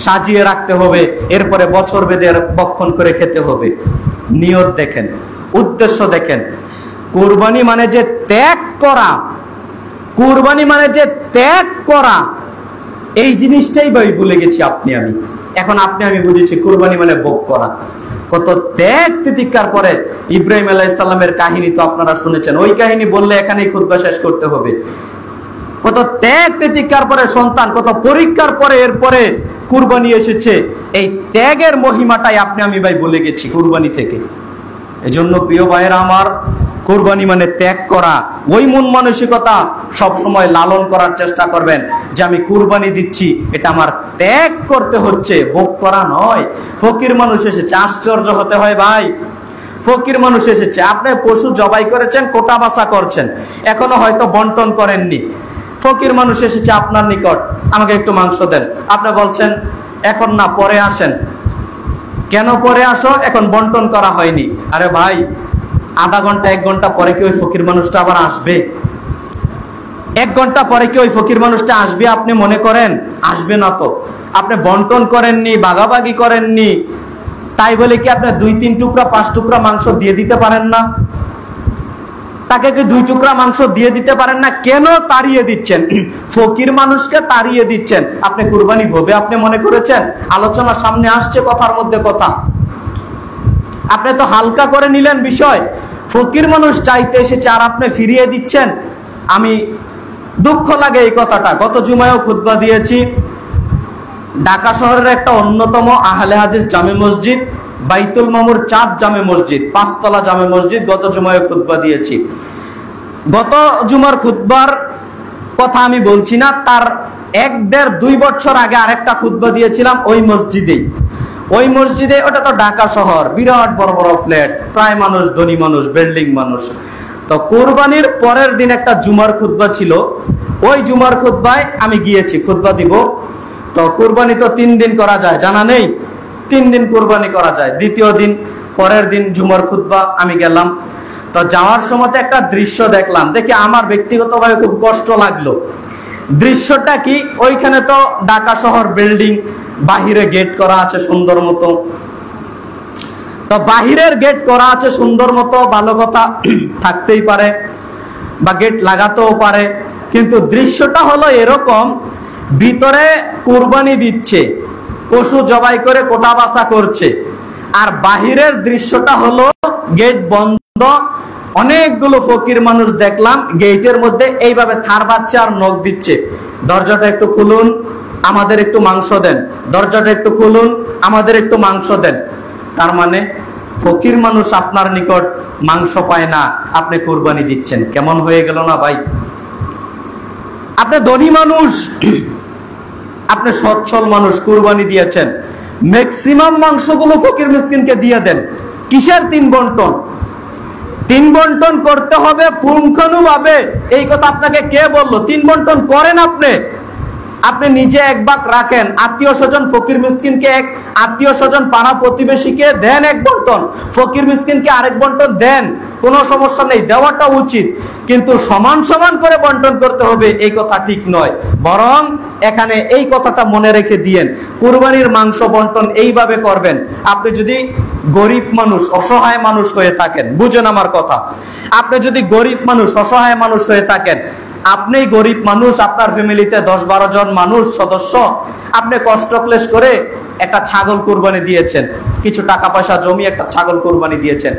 সাজিয়ে রাখতে হবে, এরপরে বছর বেঁধে বক্ষণ করে খেতে হবে। নিয়ত দেখেন, উদ্দেশ্য দেখেন। কুরবানি মানে যে ত্যাগ করা, কুরবানি মানে যে ত্যাগ করা, এই জিনিসটাই ভাই ভুলে গেছি আপনি আমি। এখন আপনি আমি বুঝেছি কুরবানি মানে ভোগ করা। কত ত্যাগ তিতিক্ষার পরে ইব্রাহিম আলাইহিস সালামের কাহিনী তো আপনারা শুনেছেন, ওই কাহিনী বললে এখানেই খুতবা শেষ করতে হবে। কত ত্যাগ তিতিক্ষার পরে সন্তান, কত পরীক্ষার পরে এরপরে কুরবানি এসেছে। এই ত্যাগের মহিমাটাই আপনি আমি ভাই ভুলে গেছি কুরবানি থেকে। এজন্য প্রিয় ভাইয়েরা আমার, কুরবানি মানে ত্যাগ করা। ওই মন মানসিকতা সব সময় লালন করার চেষ্টা করবেন যে আমি কুরবানি দিচ্ছি, এটা আমার ত্যাগ করতে হচ্ছে, ভোগ করা নয়। ফকির মানুষ এসেছে, আশ্চর্য হতে হয় ভাই। ফকির মানুষ এসেছে, আপনি পশু জবাই করেছেন, কোটা বাছা করছেন, এখনো হয়তো বন্টন করেননি। ফকির মানুষ এসেছে আপনার নিকট, আমাকে একটু মাংস দেন। আপনি বলছেন এখন না, পরে আসেন। কেন পরে আসো? এখন বন্টন করা হয়নি। আরে ভাই, আধা ঘন্টা 1 ঘন্টা পরে কি ওই ফকির মানুষটা আবার আসবে? 1 ঘন্টা পরে কি ওই ফকির মানুষটা আসবে আপনি মনে করেন? আসবে না তো। আপনি বন্টন করেননি, ভাগাভাগি করেননি, তাই বলে কি আপনি 2-3 টুকরা 5 টুকরা মাংস দিয়ে দিতে পারেন না? তাকে কি 2 টুকরা মাংস দিয়ে দিতে পারেন না? কেন তাড়িয়ে দিচ্ছেন? ফকির মানুষকে তাড়িয়ে দিচ্ছেন। আপনি কুরবানি হবে আপনি মনে করেছেন? আলোচনা সামনে আসছে, কথার মধ্যে কথা, আপনি তো হালকা করে নিলেন বিষয়। ফকির মানুষ চাইতে এসেছে আর আপনি ফিরিয়ে দিচ্ছেন। আমি দুঃখ লাগে এই কথাটা। গত জুমায়ও খুতবা দিয়েছি। ঢাকা শহরের একটা অন্যতম আহলে হাদিস জামে মসজিদ, বাইতুল মামুর চাঁদ জামে মসজিদ, 5 তলা জামে মসজিদ, গত জুমায় খুতবা দিয়েছি। গত জুমার খুতবার কথা আমি বলছি না, তার 1-1.5-2 বছর আগে আরেকটা খুতবা দিয়েছিলাম ওই মসজিদেই। ওই মসজিদে, ওটা তো ঢাকা শহর, বিরাট বড় বড় ফ্ল্যাট, প্রায় মানুষ, ধনী মানুষ, বিল্ডিং মানুষ। তো কুরবানির পরের দিন একটা জুমার খুতবা ছিল। ওই জুমার খুতবায় আমি গিয়েছি, খুতবা দিব। তো কুরবানি তো 3 দিন করা যায়, জানা নেই? 3 দিন কুরবানি করা যায়। দ্বিতীয় দিন, পরের দিন জুমার খুতবা, আমি গেলাম। তো যাওয়ার সময় একটা দৃশ্য দেখলাম, দেখে আমার ব্যক্তিগতভাবে খুব কষ্ট লাগলো। দৃশ্যটা কি? ওইখানে তো ঢাকা শহর বিল্ডিং, বাহিরে গেট করা আছে সুন্দর মতো। তো বাহিরের গেট করা আছে সুন্দর মতো, ভালো কথা, থাকতেই পারে। বা গেট লাগাতেও পারে, কিন্তু দৃশ্যটা হলো এরকম, ভিতরে কুরবানি দিচ্ছে, পশু জবাই করে কোটা বাছা করছে, আর বাহিরের দৃশ্যটা হলো গেট বন্ধ, অনেকগুলো ফকির মানুষ দেখলাম গেটের মধ্যে এইভাবে থার বাচ্চা আর নখ দিচ্ছে, দরজাটা একটু খুলুন, আমাদের একটু মাংস দেন, দরজাটা একটু খুলুন, আমাদের একটু মাংস দেন। তার মানে ফকির মানুষ আপনার নিকট মাংস পায় না, আপনি কুরবানি দিচ্ছেন। কেমন হয়ে গেল না ভাই? আপনি ধনী মানুষ, আপনি সচ্ছল মানুষ, কুরবানি দিয়েছেন, ম্যাক্সিমাম মাংসগুলো ফকির মিসকিনকে দিয়ে দেন। কিসের 3 বন্টন? 3 বন্টন করতে হবে পুঙ্খানুভাবে। এই কথা আপনাকে কে বললো? 3 বন্টন করেন আপনি। আপনি নিজে 1 ভাগ রাখেন, আত্মীয় স্বজন ফকির মিসকিনকে 1, আত্মীয় স্বজন পাড়া প্রতিবেশীকে দেন 1 বন্টন, ফকির মিসকিনকে আরেক বন্টন দেন, কোনো সমস্যা নেই, দেওয়াটা উচিত। কিন্তু সমান সমান করে বন্টন করতে হবে এই কথা ঠিক নয়। বরং এখানে এই কথাটা মনে রেখে দিয়েন, কুরবানির মাংস বন্টন এইভাবে করবেন। আপনি যদি গরিব মানুষ, অসহায় মানুষ হয়ে থাকেন, বুঝেন আমার কথা, আপনি যদি গরিব মানুষ, অসহায় মানুষ হয়ে থাকেন, আপনি গরিব মানুষ, আপনার ফ্যামিলিতে 10-12 জন মানুষ সদস্য, আপনি কষ্ট ক্লেশ করে একটা ছাগল কুরবানি দিয়েছেন, কিছু টাকা পয়সা জমি একটা ছাগল কুরবানি দিয়েছেন।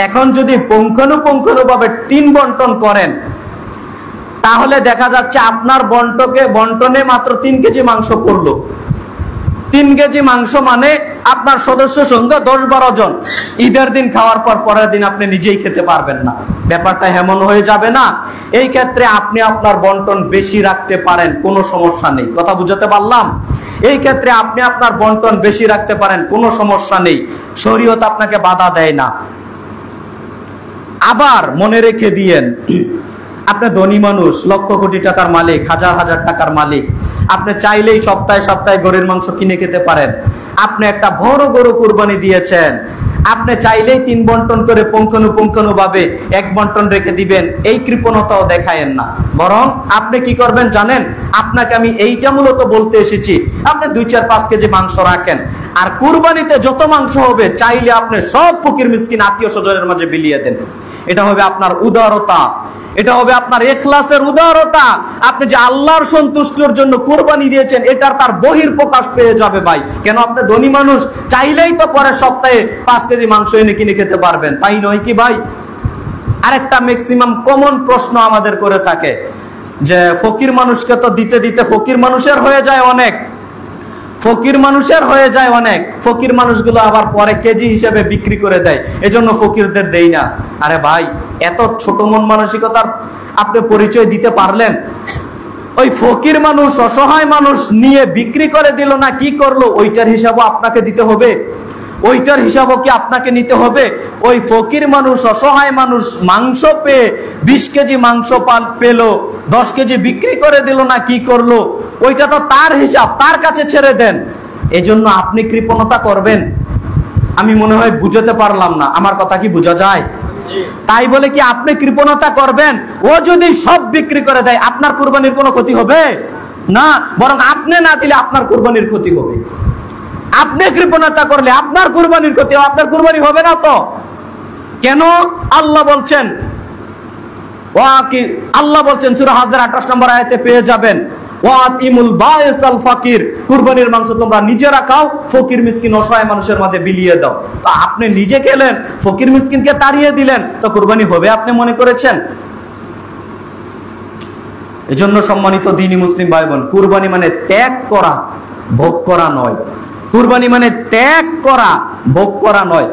এখন যদি পুঙ্খানুপুঙ্খানুভাবে 3 বন্টন করেন, তাহলে দেখা যাচ্ছে আপনার বন্টনে মাত্র 3 কেজি মাংস পড়লো। 3 কেজি মাংস মানে আপনার সদস্য সংখ্যা 10-12 জন। ঈদের দিন খাওয়ার পর পরের দিন আপনি নিজেই খেতে পারবেন না, ব্যাপারটা এমন হয়ে যাবে না? এই ক্ষেত্রে আপনি আপনার বন্টন বেশি রাখতে পারেন, কোনো সমস্যা নেই। কথা বুঝাতে পারলাম? এই ক্ষেত্রে আপনি আপনার বন্টন বেশি রাখতে পারেন, কোনো সমস্যা নেই, শরীয়ত আপনাকে বাধা দেয় না। আবার মনে রেখে দিয়েন, আপনি ধনী মানুষ, লক্ষ কোটি টাকার মালিক, হাজার হাজার টাকার মালিক, আপনি চাইলেই সপ্তাহে সপ্তাহে গরুর মাংস কিনে খেতে পারেন। আপনি একটা বড় গরু কুরবানি দিয়েছেন, আপনি চাইলেই 3 বন্টন করে পুঙ্খানুপুঙ্খানুভাবে 1 বন্টন রেখে দিবেন, এই কৃপণতাও দেখায়েন না। বরং আপনি কি করবেন জানেন? আপনাকে আমি এইটা মূলত বলতে এসেছি, আপনি 2-4-5 কেজি মাংস রাখেন, আর কুরবানিতে যত মাংস হবে চাইলে আপনি সব ফকির মিসকিন আত্মীয় স্বজনের মাঝে বিলিয়ে দেন। এটা হবে আপনার উদারতা, এটা হবে আপনার ইখলাসের উদারতা। আপনি যে আল্লাহর সন্তুষ্টির জন্য কুরবানি দিয়েছেন, এটার তার বহির প্রকাশ পেয়ে যাবে ভাই। কেন? আপনি ধনী মানুষ, চাইলেই তো পরের সপ্তাহে 5 কেজি মাংস এনে কিনে খেতে পারবেন, তাই নয় কি ভাই? আরেকটা ম্যাক্সিমাম কমন প্রশ্ন আমাদের করে থাকে যে ফকির মানুষকে তো দিতে দিতে ফকির মানুষের হয়ে যায় অনেক, ফকির মানুষের হয়ে যায় অনেক, ফকির মানুষগুলো আবার পরে কেজি হিসেবে বিক্রি করে দেয়, এজন্য ফকিরদের দেই না। আরে ভাই, এত ছোট মন মানসিকতার আপনি পরিচয় দিতে পারলেন? ওই ফকির মানুষ, অসহায় মানুষ নিয়ে বিক্রি করে দিল না, কি করলো, ওইটার হিসাবও আপনাকে দিতে হবে, ওইটার হিসাবও কি আপনাকে নিতে হবে? ওই ফকির মানুষ, অসহায় মানুষ মাংস পেয়ে 20 কেজি মাংস পেল, 10 কেজি বিক্রি করে দিল না, কি করলো, ওইটা তো তার হিসাব, তার কাছে ছেড়ে দেন। এজন্য আপনি কৃপণতা করবেন? আমি মনে হয় বুঝাতে পারলাম না, আমার কথা কি বোঝা যায়? তাই বলে কি আপনি কৃপণতা করবেন? ও যদি সব বিক্রি করে দেয়, আপনার কুরবানির কোনো ক্ষতি হবে না, বরং আপনি না দিলে আপনার কুরবানির ক্ষতি হবে। আপনি কৃপণতা করলে আপনার কুরবানির ক্ষতি, আপনার কুরবানি হবে না তো কেন? আল্লাহ বলছেন, আল্লাহ বলছেন সূরা হাজর 28 নম্বর আয়াতে পেয়ে যাবেন, ওয়াতিমুল বাইসাল ফাকির, কুরবানির মাংস তোমরা নিজেরা খাও, ফকির মিসকিন অসহায় মানুষের মধ্যে বিলিয়ে দাও। তো আপনি নিজে খেলেন, ফকির মিসকিনকে তাড়িয়ে দিলেন, তো কুরবানি হবে আপনি মনে করেছেন? এজন্য সম্মানিত দ্বীনি মুসলিম ভাই বোন, কুরবানি মানে ত্যাগ করা, ভোগ করা নয়। কুরবানি মানে ত্যাগ করা, ভোগ করা নয়।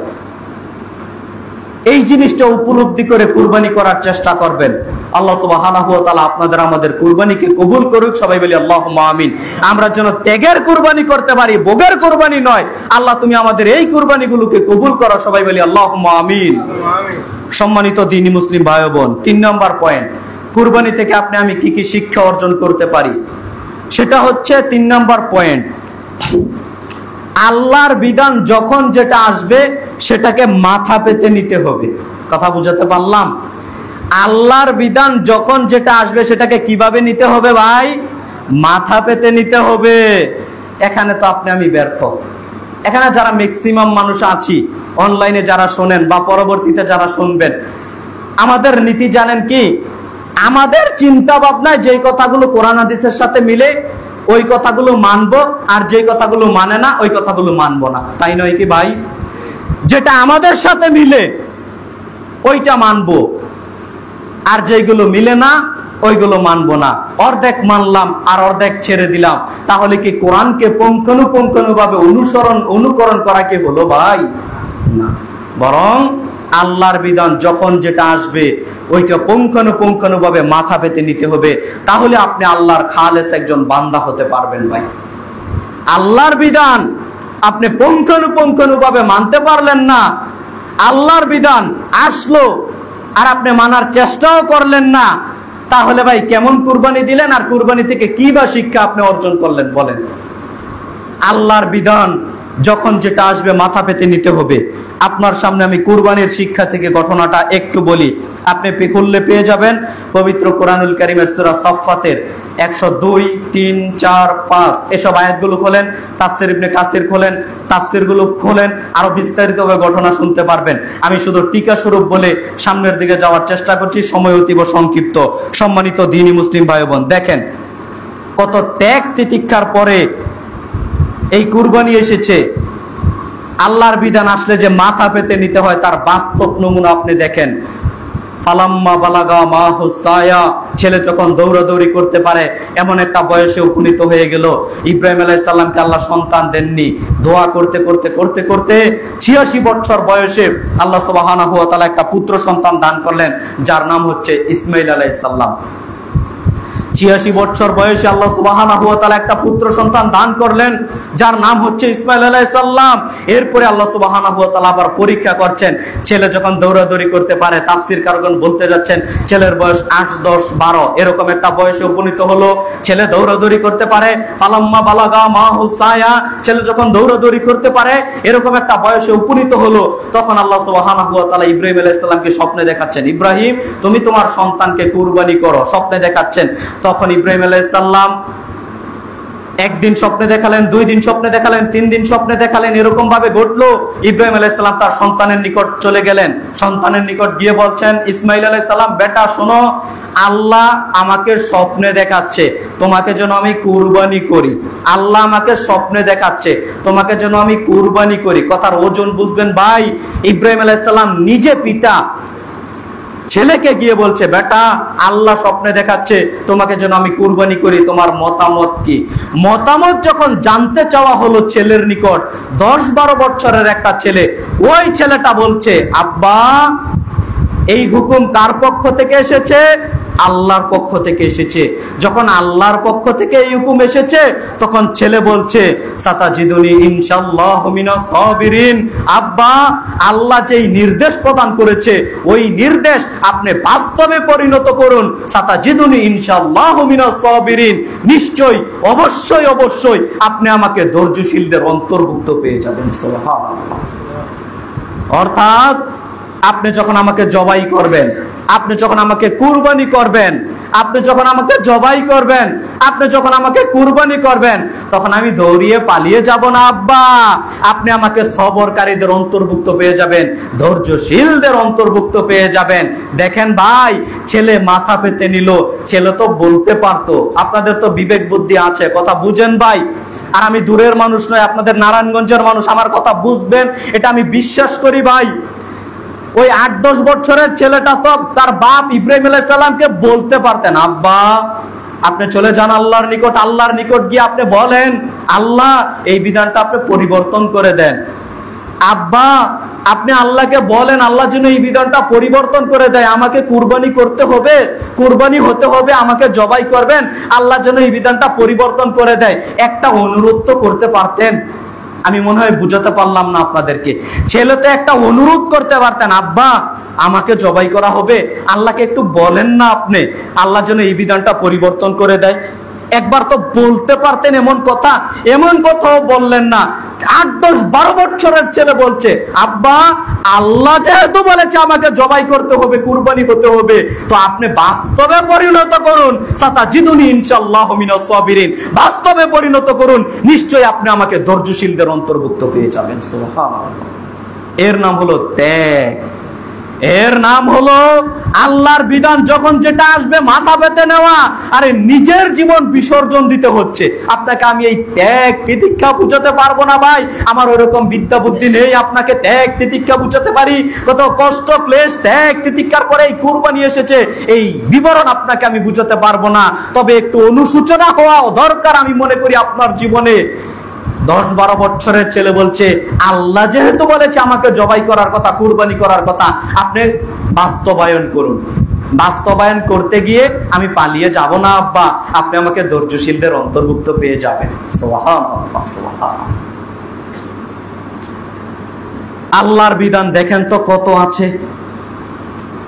এই জিনিসটা উপলব্ধি করে কুরবানি করার চেষ্টা করবেন। আল্লাহ সুবহানাহু ওয়া তাআলা আপনাদের আমাদের কুরবানিকে কবুল করুক, সবাই বলি আল্লাহুম্মা আমিন। আমরা যেন ত্যাগের কুরবানি করতে পারি, ভোগের কুরবানি নয়। আল্লাহ তুমি আমাদের এই কুরবানিগুলোকে কবুল করো, সবাই বলি আল্লাহুম্মা আমিন। সম্মানিত দ্বীনি মুসলিম ভাই বোন, 3 নম্বর পয়েন্ট, কুরবানি থেকে আমি কি কি শিক্ষা অর্জন করতে পারি, সেটা হচ্ছে 3 নম্বর পয়েন্ট, আল্লাহর বিধান যখন যেটা আসবে সেটাকে মাথা পেতে নিতে হবে। কথা বুঝাতে পারলাম? আল্লাহর বিধান যখন যেটা আসবে সেটাকে কিভাবে নিতে হবে ভাই? মাথা পেতে নিতে হবে। এখানে তো আমি ব্যর্থ। এখানে যারা ম্যাক্সিমাম মানুষ আছি, অনলাইনে যারা শোনেন বা পরবর্তীতে যারা শুনবেন, আমাদের নীতি জানেন কি? আমাদের চিন্তা ভাবনায় যে কথাগুলো কোরআন হাদিসের সাথে মিলে ওই কথাগুলো মানবো, আর যে কথাগুলো মানে না ওই কথাগুলো মানবো না, তাই নয় কি ভাই? যেটা আমাদের সাথে মিলে ওইটা মানবো, আর যেগুলো মিলে না ওইগুলো মানবো না। অর্ধেক মানলাম আর অর্ধেক ছেড়ে দিলাম, তাহলে কি কোরআনকে পুঙ্খানুপুঙ্খানুভাবে অনুকরণ করা কি হলো ভাই? না, বরং আল্লাহর বিধান যখন যেটা আসবে ওইটা পুঙ্খানুপুঙ্খানুভাবে মাথা পেতে নিতে হবে, তাহলে আপনি আল্লাহর খালেস একজন বান্দা হতে পারবেন ভাই। আল্লাহর বিধান আপনি পুঙ্খানুপুঙ্খানুভাবে মানতে পারলেন না, আল্লাহর বিধান আসলো আর আপনি মানার চেষ্টাও করলেন না, তাহলে ভাই কেমন কুরবানি দিলেন? আর কুরবানি থেকে কি বা শিক্ষা আপনি অর্জন করলেন বলেন? আল্লাহর বিধান যখন যেটা আসবে মাথা পেতে নিতে হবে। আপনার সামনে আমি কুরবানির শিক্ষা থেকে ঘটনাটা একটু বলি, আপনি খুললে পেয়ে যাবেন পবিত্র কোরআনুল কারীমের সূরা সাফফাতের 102, 3, 4, 5 এসব আয়াতগুলো খোলেন, তাফসীর ইবনে কাসির খোলেন, তাফসীরগুলো খোলেন, আরো বিস্তারিতভাবে ঘটনা শুনতে পারবেন। আমি শুধু টিকা স্বরূপ বলে সামনের দিকে যাওয়ার চেষ্টা করছি, সময় অতীব সংক্ষিপ্ত। সম্মানিত দ্বীনি মুসলিম ভাই বোন, দেখেন কত ত্যাগ তিতিক্ষার পরে এই কুরবানি এসেছে। আল্লাহর বিধান আসলে যে মাথা পেতে নিতে হয় তার বাস্তব নমুনা আপনি দেখেন। ফালাম্মা বালাগা মাহু সায়া, ছেলে যখন দৌড়াদৌড়ি করতে পারে এমন একটা বয়সে উপনীত হয়ে গেল। ইব্রাহিম আলাইহিস সালামকে আল্লাহ সন্তান দেননি, দোয়া করতে করতে করতে করতে 86 বছর বয়সে আল্লাহ সুবহানাহু ওয়া তাআলা একটা পুত্র সন্তান দান করলেন, যার নাম হচ্ছে ইসমাঈল আলাইহিস সালাম। 86 বছর বয়সে আল্লাহ সুবহানাহু ওয়া তাআলা একটা পুত্র সন্তান দান করলেন, যার নাম হচ্ছে ইসমাঈল আলাইহিস সালাম। এরপরে আল্লাহ সুবহানাহু ওয়া তাআলা আবার পরীক্ষা করছেন, ছেলে যখন দৌড়াদৌড়ি করতে পারে, তাফসীর কারগণ বলতে যাচ্ছেন ছেলের বয়স 8, 10, 12 এরকম একটা বয়সে উপনীত হলো, ছেলে দৌড়াদৌড়ি করতে পারে। ফালাম্মা বালাগা মাহু সায়া, ছেলে যখন দৌড়াদৌড়ি করতে পারে এরকম একটা বয়সে উপনীত হলো, তখন আল্লাহ সুবহানাহু ওয়া তাআলা ইব্রাহিম আলাইহিস সালামকে স্বপ্নে দেখাচ্ছেন, ইব্রাহিম তুমি তোমার সন্তানকে কুরবানি করো, স্বপ্নে দেখাচ্ছেন। তখন ইব্রাহিম আলাইহিস সালাম একদিন স্বপ্নে দেখালেন, 2 দিন স্বপ্নে দেখালেন, 3 দিন স্বপ্নে দেখালেন, এরকম ভাবে ঘটলো। ইব্রাহিম আলাইহিস সালাম তার সন্তানের নিকট চলে গেলেন, সন্তানের নিকট গিয়ে বলছেন, ইসমাঈল আলাইহিস সালাম বেটা শোনো, আল্লাহ আমাকে স্বপ্নে দেখাচ্ছে তোমাকে যেন আমি কুরবানি করি, আল্লাহ আমাকে স্বপ্নে দেখাচ্ছে তোমাকে যেন আমি কুরবানি করি। কথার ওজন বুঝবেন ভাই, ইব্রাহিম আলাইহিস সালাম নিজে পিতা ছেলেকে গিয়ে বলছে, বেটা আল্লাহ স্বপ্নে দেখাচ্ছে তোমাকে যেন আমি কুরবানি করি, তোমার মতামত কি? মতামত যখন জানতে চাওয়া হলো ছেলের নিকট, 10-12 বছরের একটা ছেলে, ওই ছেলেটা বলছে, আব্বা এই হুকুম কার পক্ষ থেকে এসেছে? আল্লাহর পক্ষ থেকে এসেছে। যখন আল্লাহর পক্ষ থেকে এই হুকুম এসেছে তখন ছেলে বলছে, সাতাজিদুনি ইনশাআল্লাহু মিনাস সাবিরিন, আব্বা আল্লাহ যেই নির্দেশ প্রদান করেছে ওই নির্দেশ আপনি বাস্তবে পরিণত করুন, সাতাজিদুনি ইনশাআল্লাহু মিনাস সাবিরিন, নিশ্চয়ই অবশ্যই অবশ্যই আপনি আমাকে ধৈর্যশীলদের অন্তর্ভুক্ত পেয়ে যাবেন। সুবহানাল্লাহ। অর্থাৎ আপনি যখন আমাকে জবাই করবেন, আপনি যখন আমাকে কুরবানি করবেন, আপনি যখন আমাকে জবাই করবেন, আপনি যখন আমাকে কুরবানি করবেন, তখন আমি দৌড়িয়ে পালিয়ে যাব না আব্বা, আপনি আমাকে সবরকারীদের অন্তর্ভুক্ত পেয়ে যাবেন, ধৈর্যশীলদের অন্তর্ভুক্ত পেয়ে যাবেন। দেখেন ভাই, ছেলে মাথা পেতে নিল, ছেলে তো বলতে পারতো, আপনাদের তো বিবেক বুদ্ধি আছে, কথা বুঝেন ভাই। আর আমি দূরের মানুষ নয়, আপনাদের নারায়ণগঞ্জের মানুষ, আমার কথা বুঝবেন, এটা আমি বিশ্বাস করি ভাই। ওই 8-10 বছরের ছেলেটা তো তার বাপ ইব্রাহিম আলাইহিস সালামকে বলতে পারতেন, আব্বা আপনি চলে যান আল্লাহর নিকট, আল্লাহর নিকট গিয়ে আপনি বলেন, আল্লাহ এই বিধানটা আপনি পরিবর্তন করে দেন। আব্বা আপনি আল্লাহকে বলেন আল্লাহ যেন এই বিধানটা পরিবর্তন করে দেয়, আমাকে কুরবানি করতে হবে, কুরবানি হতে হবে, আমাকে জবাই করবেন, আল্লাহ যেন এই বিধানটা পরিবর্তন করে দেয়। একটা অনুরোধ তো করতে পারতেন। আমি মনে হয় বুঝাতে পারলাম না আপনাদেরকে। ছেলে তো একটা অনুরোধ করতে পারতেন, আব্বা আমাকে জবাই করা হবে, আল্লাহকে একটু বলেন না আপনি, আল্লাহ যেন এই বিধানটা পরিবর্তন করে দেয়। একবার তো বলতে পারতেন এমন কথা, এমন কথাও বললেন না। 8-10-12 বছরের ছেলে বলছে, আব্বা আল্লাহ যেহেতু বলেছে আমাকে জবাই করতে হবে, কুরবানি হতে হবে, তো আপনি বাস্তবে পরিণত করুন, সাতাজিদুনি ইনশাআল্লাহু মিনাস সাবিরিন, বাস্তবে পরিণত করুন, নিশ্চয়ই আপনি আমাকে ধৈর্যশীলদের অন্তর্ভুক্ত পেয়ে যাবেন। সুবহানাল্লাহ। এর নাম হলো ত্যাগ। এর নাম হলো আল্লাহর বিধান যখন যেটা আসবে মাথা পেতে নেওয়া, আরে নিজের জীবন বিসর্জন দিতে হচ্ছে। আপনাকে আমি এই ত্যাগ তিতিক্ষা বুঝাতে পারবো না ভাই, আমার ওরকম বিদ্যা বুদ্ধি নেই আপনাকে ত্যাগ তিতিক্ষা বুঝাতে পারি। কত কষ্ট ক্লেশ ত্যাগ তিতিক্ষার পরে এই কুরবানি এসেছে, এই বিবরণ আপনাকে আমি বুঝাতে পারবো না। তবে একটু অনুসূচনা হওয়া দরকার আমি মনে করি আপনার জীবনে। 10-12 বছরের ছেলে বলছে আল্লাহ যেহেতু বলেছে আমাকে জবাই করার কথা, কুরবানি করার কথা, আপনি বাস্তবায়ন করুন। বাস্তবায়ন করতে গিয়ে আমি পালিয়ে যাব না আব্বা, আপনি আমাকে ধৈর্যশীলদের অন্তর্ভুক্ত পেয়ে যাবেন। সুবহানাল্লাহ, সুবহানাল্লাহ। আল্লাহর বিধান দেখেন তো কত আছে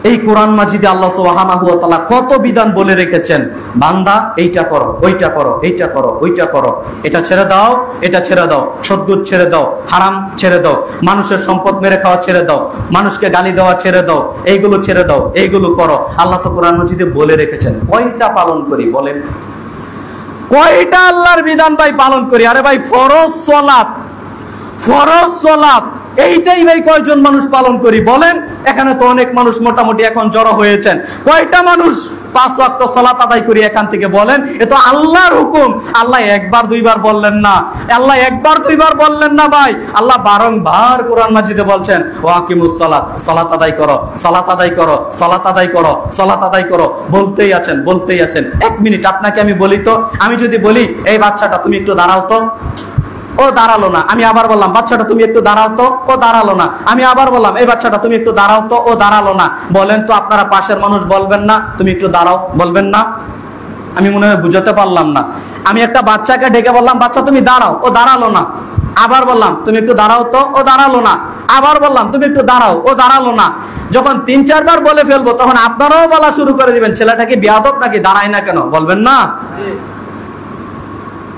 এই কোরআন মাজিদে। আল্লাহ সুবহানাহু ওয়া তাআলা কত বিধান বলে রেখেছেন, বান্দা এইটা করো, ওইটা করো, এইটা করো, ওইটা করো, এটা ছেড়ে দাও, এটা ছেড়ে দাও, সদ্গুদ ছেড়ে দাও, হারাম ছেড়ে দাও, মানুষের সম্পদ মেরে খাওয়া ছেড়ে দাও, মানুষকে গালি দেওয়া ছেড়ে দাও, এইগুলো ছেড়ে দাও, এইগুলো করো। আল্লাহ তো কোরআন মাজিদে বলে রেখেছেন, কয়টা পালন করি বলেন? কয়টা আল্লাহর বিধান ভাই পালন করি? আরে ভাই ফরজ সালাত, ফরজ সালাত এইটাই ভাই কয়জন মানুষ পালন করি বলেন? এখানে তো অনেক মানুষ মোটামুটি এখন জড়ো হয়েছেন। কয়টা মানুষ 5 ওয়াক্ত সালাত আদায় করি এখান থেকে বলেন? এ তো আল্লাহর হুকুম। আল্লাহ একবার দুইবার বললেন না, আল্লাহ একবার দুইবার বললেন না ভাই, আল্লাহ বারংবার কোরআন মাজিদে বলছেন ওয়াকিমুস সালাত, সালাত আদায় করো, সালাত আদায় করো, সালাত আদায় করো, সালাত আদায় করো, বলতেই আছেন, বলতেই আছেন। 1 মিনিট আপনাকে আমি বলি তো, আমি যদি বলি এই বাচ্চাটা তুমি একটু দাঁড়াও তো, ও দাঁড়ালো না। আমি আবার বললাম বাচ্চাটা তুমি একটু দাঁড়াও তো, ও দাঁড়ালো না। আমি আবার বললাম এই বাচ্চাটা তুমি একটু দাঁড়াও তো, ও দাঁড়ালো না। বলেন তো আপনারা পাশের মানুষ বলবেন না তুমি একটু দাঁড়াও? বলবেন না? আমি মনে হয় বুঝাতে পারলাম না। আমি একটা বাচ্চাকে ডেকে বললাম বাচ্চা তুমি দাঁড়াও, ও দাঁড়ালো না। আবার বললাম তুমি একটু দাঁড়াও তো, ও দাঁড়ালো না। আবার বললাম তুমি একটু দাঁড়াও, ও দাঁড়ালো না। যখন 3-4 বার বলে ফেলবো তখন আপনারাও বলা শুরু করে দিবেন ছেলেটা কি বেয়াদব নাকি, দাঁড়ায় না কেন, বলবেন না?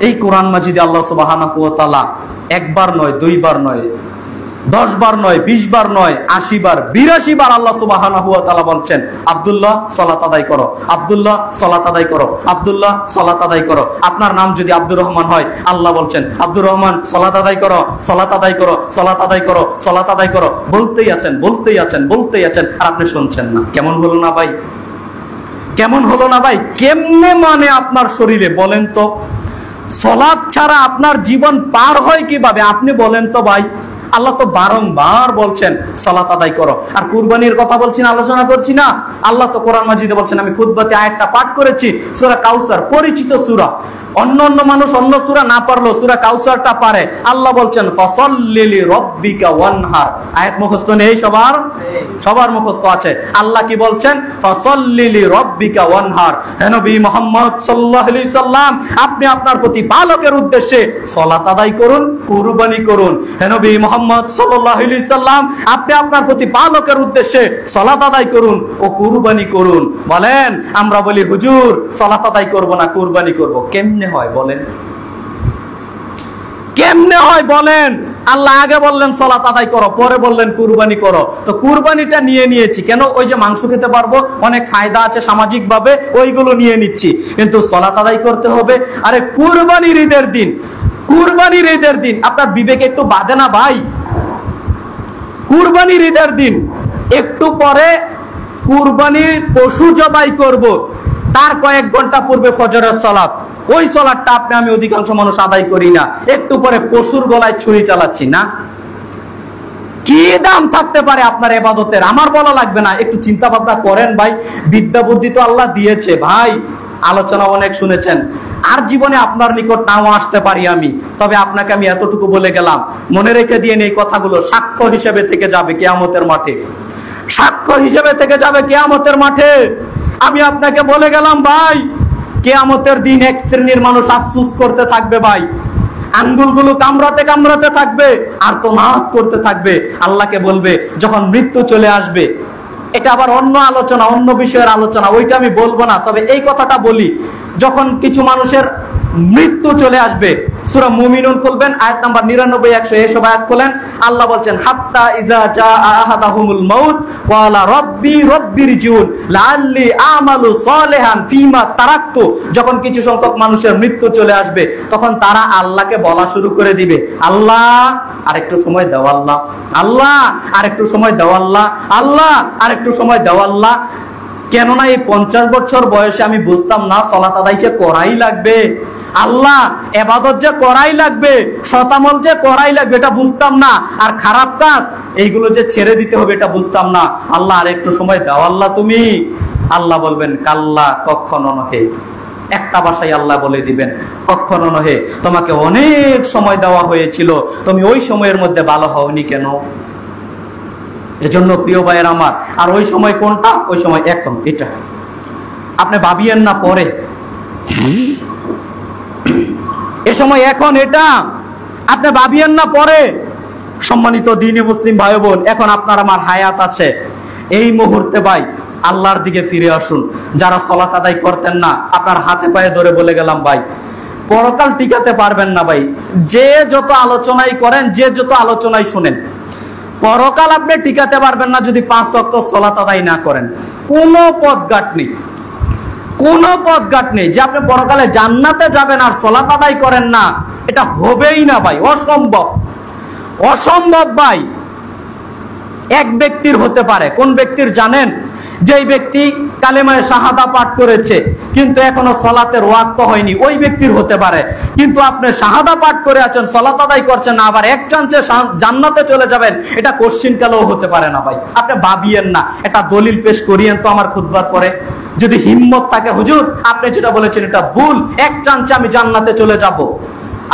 এই কোরআন মাজিদে আল্লাহ সুবহানাহু ওয়া তাআলা 1 বার নয়, 2 বার নয়, 10 বার নয়, 20 বার নয়, 80 বার, 82 বার আল্লাহ সুবহানাহু ওয়া তাআলা বলছেন আব্দুল্লাহ সালাত আদায় করো, আব্দুল্লাহ সালাত আদায় করো, আব্দুল্লাহ সালাত আদায় করো। আপনার নাম যদি আব্দুর রহমান হয়, আল্লাহ বলছেন আব্দুর রহমান সালাত আদায় করো, সালাত আদায় করো, সালাত আদায় করো, সালাত আদায় করো। বলতেই আছেন, বলতেই আছেন, বলতেই আছেন, আর আপনি শুনছেন না। কেমন হলো না ভাই? কেমন হলো না ভাই? কেমনে মানে আপনার শরীরে বলেন তো? সালাত ছাড়া আপনার জীবন পার হয় কিভাবে আপনি বলেন তো ভাই? আল্লাহ তো বারংবার বলছেন সালাত আদায় করো। আর কুরবানির কথা বলছি না, আলোচনা করছি না। আল্লাহ তো কোরআন মাজিদে বলছেন, আমি খুতবাতে আয়াতটা পাঠ করেছি, সূরা কাউসার, পরিচিত সূরা। অন্য মানুষ অন্য সূরা না পারলেও সূরা কাউসারটা পারে। আল্লাহ বলছেন ফাসাল্লি লিরাব্বিকা ওয়ানহার। আয়াত মুখস্থ নেই সবার? সবার মুখস্থ আছে। আল্লাহ কি বলছেন? ফাসাল্লি লিরাব্বিকা ওয়ানহার। হে নবী মুহাম্মদ সাল্লাল্লাহু আলাইহি সাল্লাম, আপনি আপনার প্রতিপালকের উদ্দেশ্যে সালাত আদায় করুন, কুরবানি করুন। হে নবী মুহাম্মদ সাল্লাল্লাহু আলাইহি সাল্লাম, আপনি আপনার প্রতিপালকের উদ্দেশ্যে সালাত আদায় করুন ও কুরবানি করুন। বলেন আমরা বলি হুজুর সালাত আদায় করব না, কুরবানি করব। কেমনে হয় বলেন? কেমনে হয় বলেন? আল্লাহ আগে বললেন সালাত আদায় করো, পরে বললেন কুরবানি করো। তো কুরবানিটা নিয়ে নিয়েছি কেন? ওই যে মাংস খেতে পারবো, অনেক ফায়দা আছে সামাজিক ভাবে, ওইগুলো নিয়ে নিচ্ছি। কিন্তু সালাত আদায় করতে হবে। আরে কুরবানির ঈদের দিন, কুরবানির ঈদের দিন আপনার বিবেকে একটু বাঁধে না ভাই? কুরবানির ঈদের দিন একটু পরে কুরবানির পশু জবাই করব, তার কয়েক ঘন্টা পূর্বে ফজরের সালাত, ওই সালাতটা আপনি আমি অধিকাংশ মানুষ আদায় করি না। একটু পরে পশুর গলায় ছুরি চালাচ্ছি না। কি দাম থাকতে পারে আপনার ইবাদতের? আমার বলা লাগবে না, একটু চিন্তা ভাবনা করেন ভাই। বিদ্যা বুদ্ধি তো আল্লাহ দিয়েছে ভাই, আলোচনা অনেক শুনেছেন। আর জীবনে আপনার নিকট নাও আসতে পারি আমি, তবে আপনাকে আমি এতটুকু বলে গেলাম, মনে রেখে দিয়ে এই কথাগুলো সাক্ষ্য হিসেবে থেকে যাবে কিয়ামতের মাঠে। সাক্ষ্য হিসেবে থেকে যাবে কিয়ামতের মাঠে। আমি আপনাকে বলে গেলাম ভাই, কিয়ামতের দিন এক শ্রেণীর মানুষ আফসোস করতে থাকবে ভাই, আঙ্গুলগুলো কামড়াতে কামড়াতে থাকবে আর তো নাহত করতে থাকবে। আল্লাহকে বলবে যখন মৃত্যু চলে আসবে, এটা আবার অন্য আলোচনা, অন্য বিষয়ের আলোচনা, ওইটা আমি বলবো না। তবে এই কথাটা বলি, যখন কিছু মানুষের মৃত্যু চলে আসবে। সূরা মুমিনুন খুলবেন, আয়াত নাম্বার 99 100 এসব আয়াত খুলেন। আল্লাহ বলছেন হাত্তা ইজা জাআ আহাদাহুমুল মাউত ক্বালা রাব্বি রাব্বিরজিউন লাআল্লি আমালু সালিহান ফীমা তারাকতু। যখন কিছু সংখ্যক মানুষের মৃত্যু চলে আসবে তখন তারা আল্লাহকে বলা শুরু করে দিবে, আল্লাহ আরেকটু সময় দাও, আল্লাহ আল্লাহ আরেকটু সময় দাও, আল্লাহ আল্লাহ আরেকটু সময় দাও আল্লাহ। কেননা এই 50 বছর বয়সে আমি বুঝতাম না সালাত আদায় যে করাই লাগবে, আল্লাহ ইবাদত যে করাই লাগবে, শতামল যে করাই লাগবে এটা বুঝতাম না, আর খারাপ কাজ এইগুলো যে ছেড়ে দিতে হবে এটা বুঝতাম না। আল্লাহ আর একটু সময় দাও আল্লাহ তুমি। আল্লাহ বলবেন কাল্লা, কখনো নহে। একটা ভাষায় আল্লাহ বলে দিবেন কখনো নহে, তোমাকে অনেক সময় দেওয়া হয়েছিল, তুমি ওই সময়ের মধ্যে ভালো হওনি কেন? এজন্য প্রিয় ভাইয়ের আমার, আর ওই সময় কোনটা? ওই সময় এখন, এটা আপনি ভাবিয়েন না পরে, এ সময় এখন, এটা আপনি ভাবিয়েন না পরে। সম্মানিত দ্বীনি মুসলিম ভাই বোন, এখন আপনার আমার হায়াত আছে, এই মুহূর্তে ভাই আল্লাহর দিকে ফিরে আসুন। যারা সালাত আদায় করতেন না, আপনার হাতে পায়ে ধরে বলে গেলাম ভাই, পরকাল টিকাতে পারবেন না ভাই। যে যত আলোচনাই করেন, যে যত আলোচনাই শুনেন, পরকাল আপনি টিকাতে পারবেন না যদি 5 ওয়াক্ত সালাত আদায় না করেন। কোনো পথঘাট নেই, কোনো পথঘাট নেই যে আপনি পরকালে জান্নাতে যাবেন আর সালাত আদায় করেন না, এটা হবেই না ভাই, অসম্ভব, অসম্ভব ভাই। এক ব্যক্তির হতে পারে, কোন ব্যক্তির জানেন? যেই ব্যক্তি কালেমায়ে শাহাদা পাঠ করেছে কিন্তু এখনো সালাতের ওয়াক্ত হয়নি, ওই ব্যক্তির হতে পারে। কিন্তু আপনি শাহাদা পাঠ করে আছেন, সালাত আদায় করছেন না, আবার এক চান্সে জান্নাতে চলে যাবেন, এটা কোশ্চিন কালেও হতে পারে না ভাই। আপনি ভাবিয়েন না, এটা দলিল পেশ করিয়েন তো আমার খুতবার পরে, যদি হিম্মত থাকে, হুজুর আপনি যেটা বলেছেন এটা ভুল, এক চান্সে আমি জান্নাতে চলে যাব।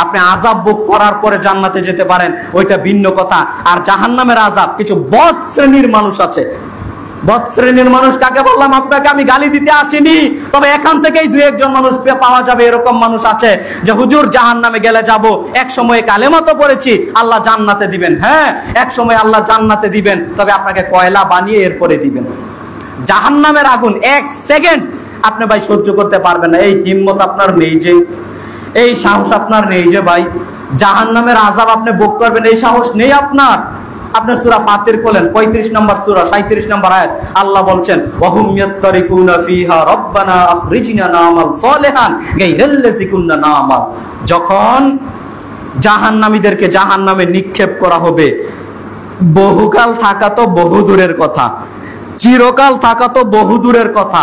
আপনি আযাব ভোগ করার পরে জান্নাতে যেতে পারেন, ওইটা ভিন্ন কথা। আর জাহান্নামের আযাব, কিছু বদ শ্রেণীর মানুষ আছে। বদ শ্রেণীর মানুষ কাকে বললাম? আপনাকে আমি গালি দিতে আসিনি, তবে এখান থেকেই 2-1 মানুষ পাওয়া যাবে এরকম মানুষ আছে যে হুজুর জাহান্নামে গেলে যাব, এক সময় কালেমা তো পড়েছি, আল্লাহ জান্নাতে দিবেন। হ্যাঁ, এক সময় আল্লাহ জান্নাতে দিবেন, তবে আপনাকে কয়লা বানিয়ে এরপরে দিবেন। জাহান্নামের আগুন 1 সেকেন্ড আপনি ভাই সহ্য করতে পারবেন না। এই হিম্মত আপনার নেই, যে এই সাহস আপনার নেই যে ভাই জাহান্নামের আযাব আপনি ভোগ করবেন, এই সাহস নেই আপনার। আপনি সূরা ফাতির খোলেন, 35 নম্বর সূরা 37 নম্বর আয়াত, আল্লাহ বলছেন ওয়াহুম ইয়াস্তারিকুনা ফিহা রব্বানা আখরিজনা না'মাল সালিহান গায়রাল্লাযী কুননা না'মাল। যখন জাহান্নামীদেরকে জাহান্নামে নিক্ষেপ করা হবে, বহুকাল থাকা তো বহু দূরের কথা, চিরকাল থাকা তো বহু দূরের কথা,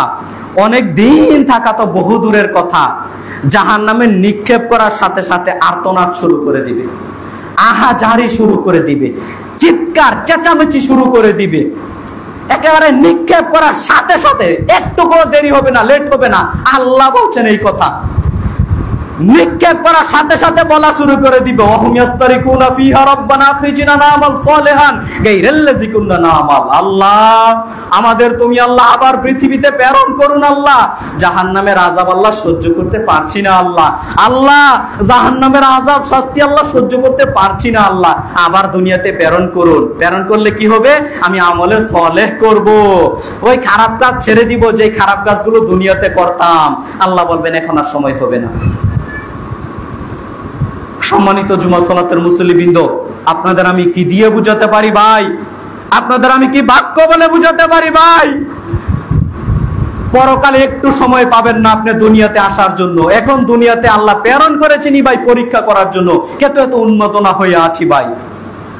অনেক দিন থাকা তো বহু দূরের কথা, জাহান্নামে নিক্ষেপ করার সাথে সাথে আর্তনাদ শুরু করে দিবে, আহাজারি শুরু করে দিবে, চিৎকার চেঁচামেচি শুরু করে দিবে। একেবারে নিক্ষেপ করার সাথে সাথে একটু কোনো দেরি হবে না, লেট হবে না। আল্লাহ বলছেন এই কথা, নিক্ষেপ করার সাথে সাথে বলা শুরু করে দিবে ওয়াহুম ইয়াস্তারিকুনা ফিহা রব্বানা আখরিজনা না'মাল সালিহান গায়রাল্লাযী কুননা না'মাল। আল্লাহ আমাদের তুমি আল্লাহ আবার পৃথিবীতে প্রেরণ করুন। আল্লাহ জাহান্নামের আযাব আল্লাহ সহ্য করতে পারছি না, আল্লাহ আল্লাহ জাহান্নামের আযাব শাস্তি আল্লাহ সহ্য করতে পারছি না, আল্লাহ আবার দুনিয়াতে প্রেরণ করুন। প্রেরণ করলে কি হবে? আমি আমলে সালেহ করব, ওই খারাপ কাজ ছেড়ে দিব যে খারাপ কাজগুলো দুনিয়াতে করতাম। আল্লাহ বলবেন এখন আর সময় হবে না। সম্মানিত জুমা সালাতের মুসল্লিবৃন্দ, আপনাদের আমি কি দিয়ে বুঝাতে পারি ভাই? আপনাদের আমি কি বাক্য বলে বুঝাতে পারি ভাই? পরকালে একটু সময় পাবেন না আপনি দুনিয়াতে আসার জন্য। এখন দুনিয়াতে আল্লাহ প্রেরণ করেছেনই ভাই পরীক্ষা করার জন্য। কত এত উন্মাদনা হয়ে আছি ভাই,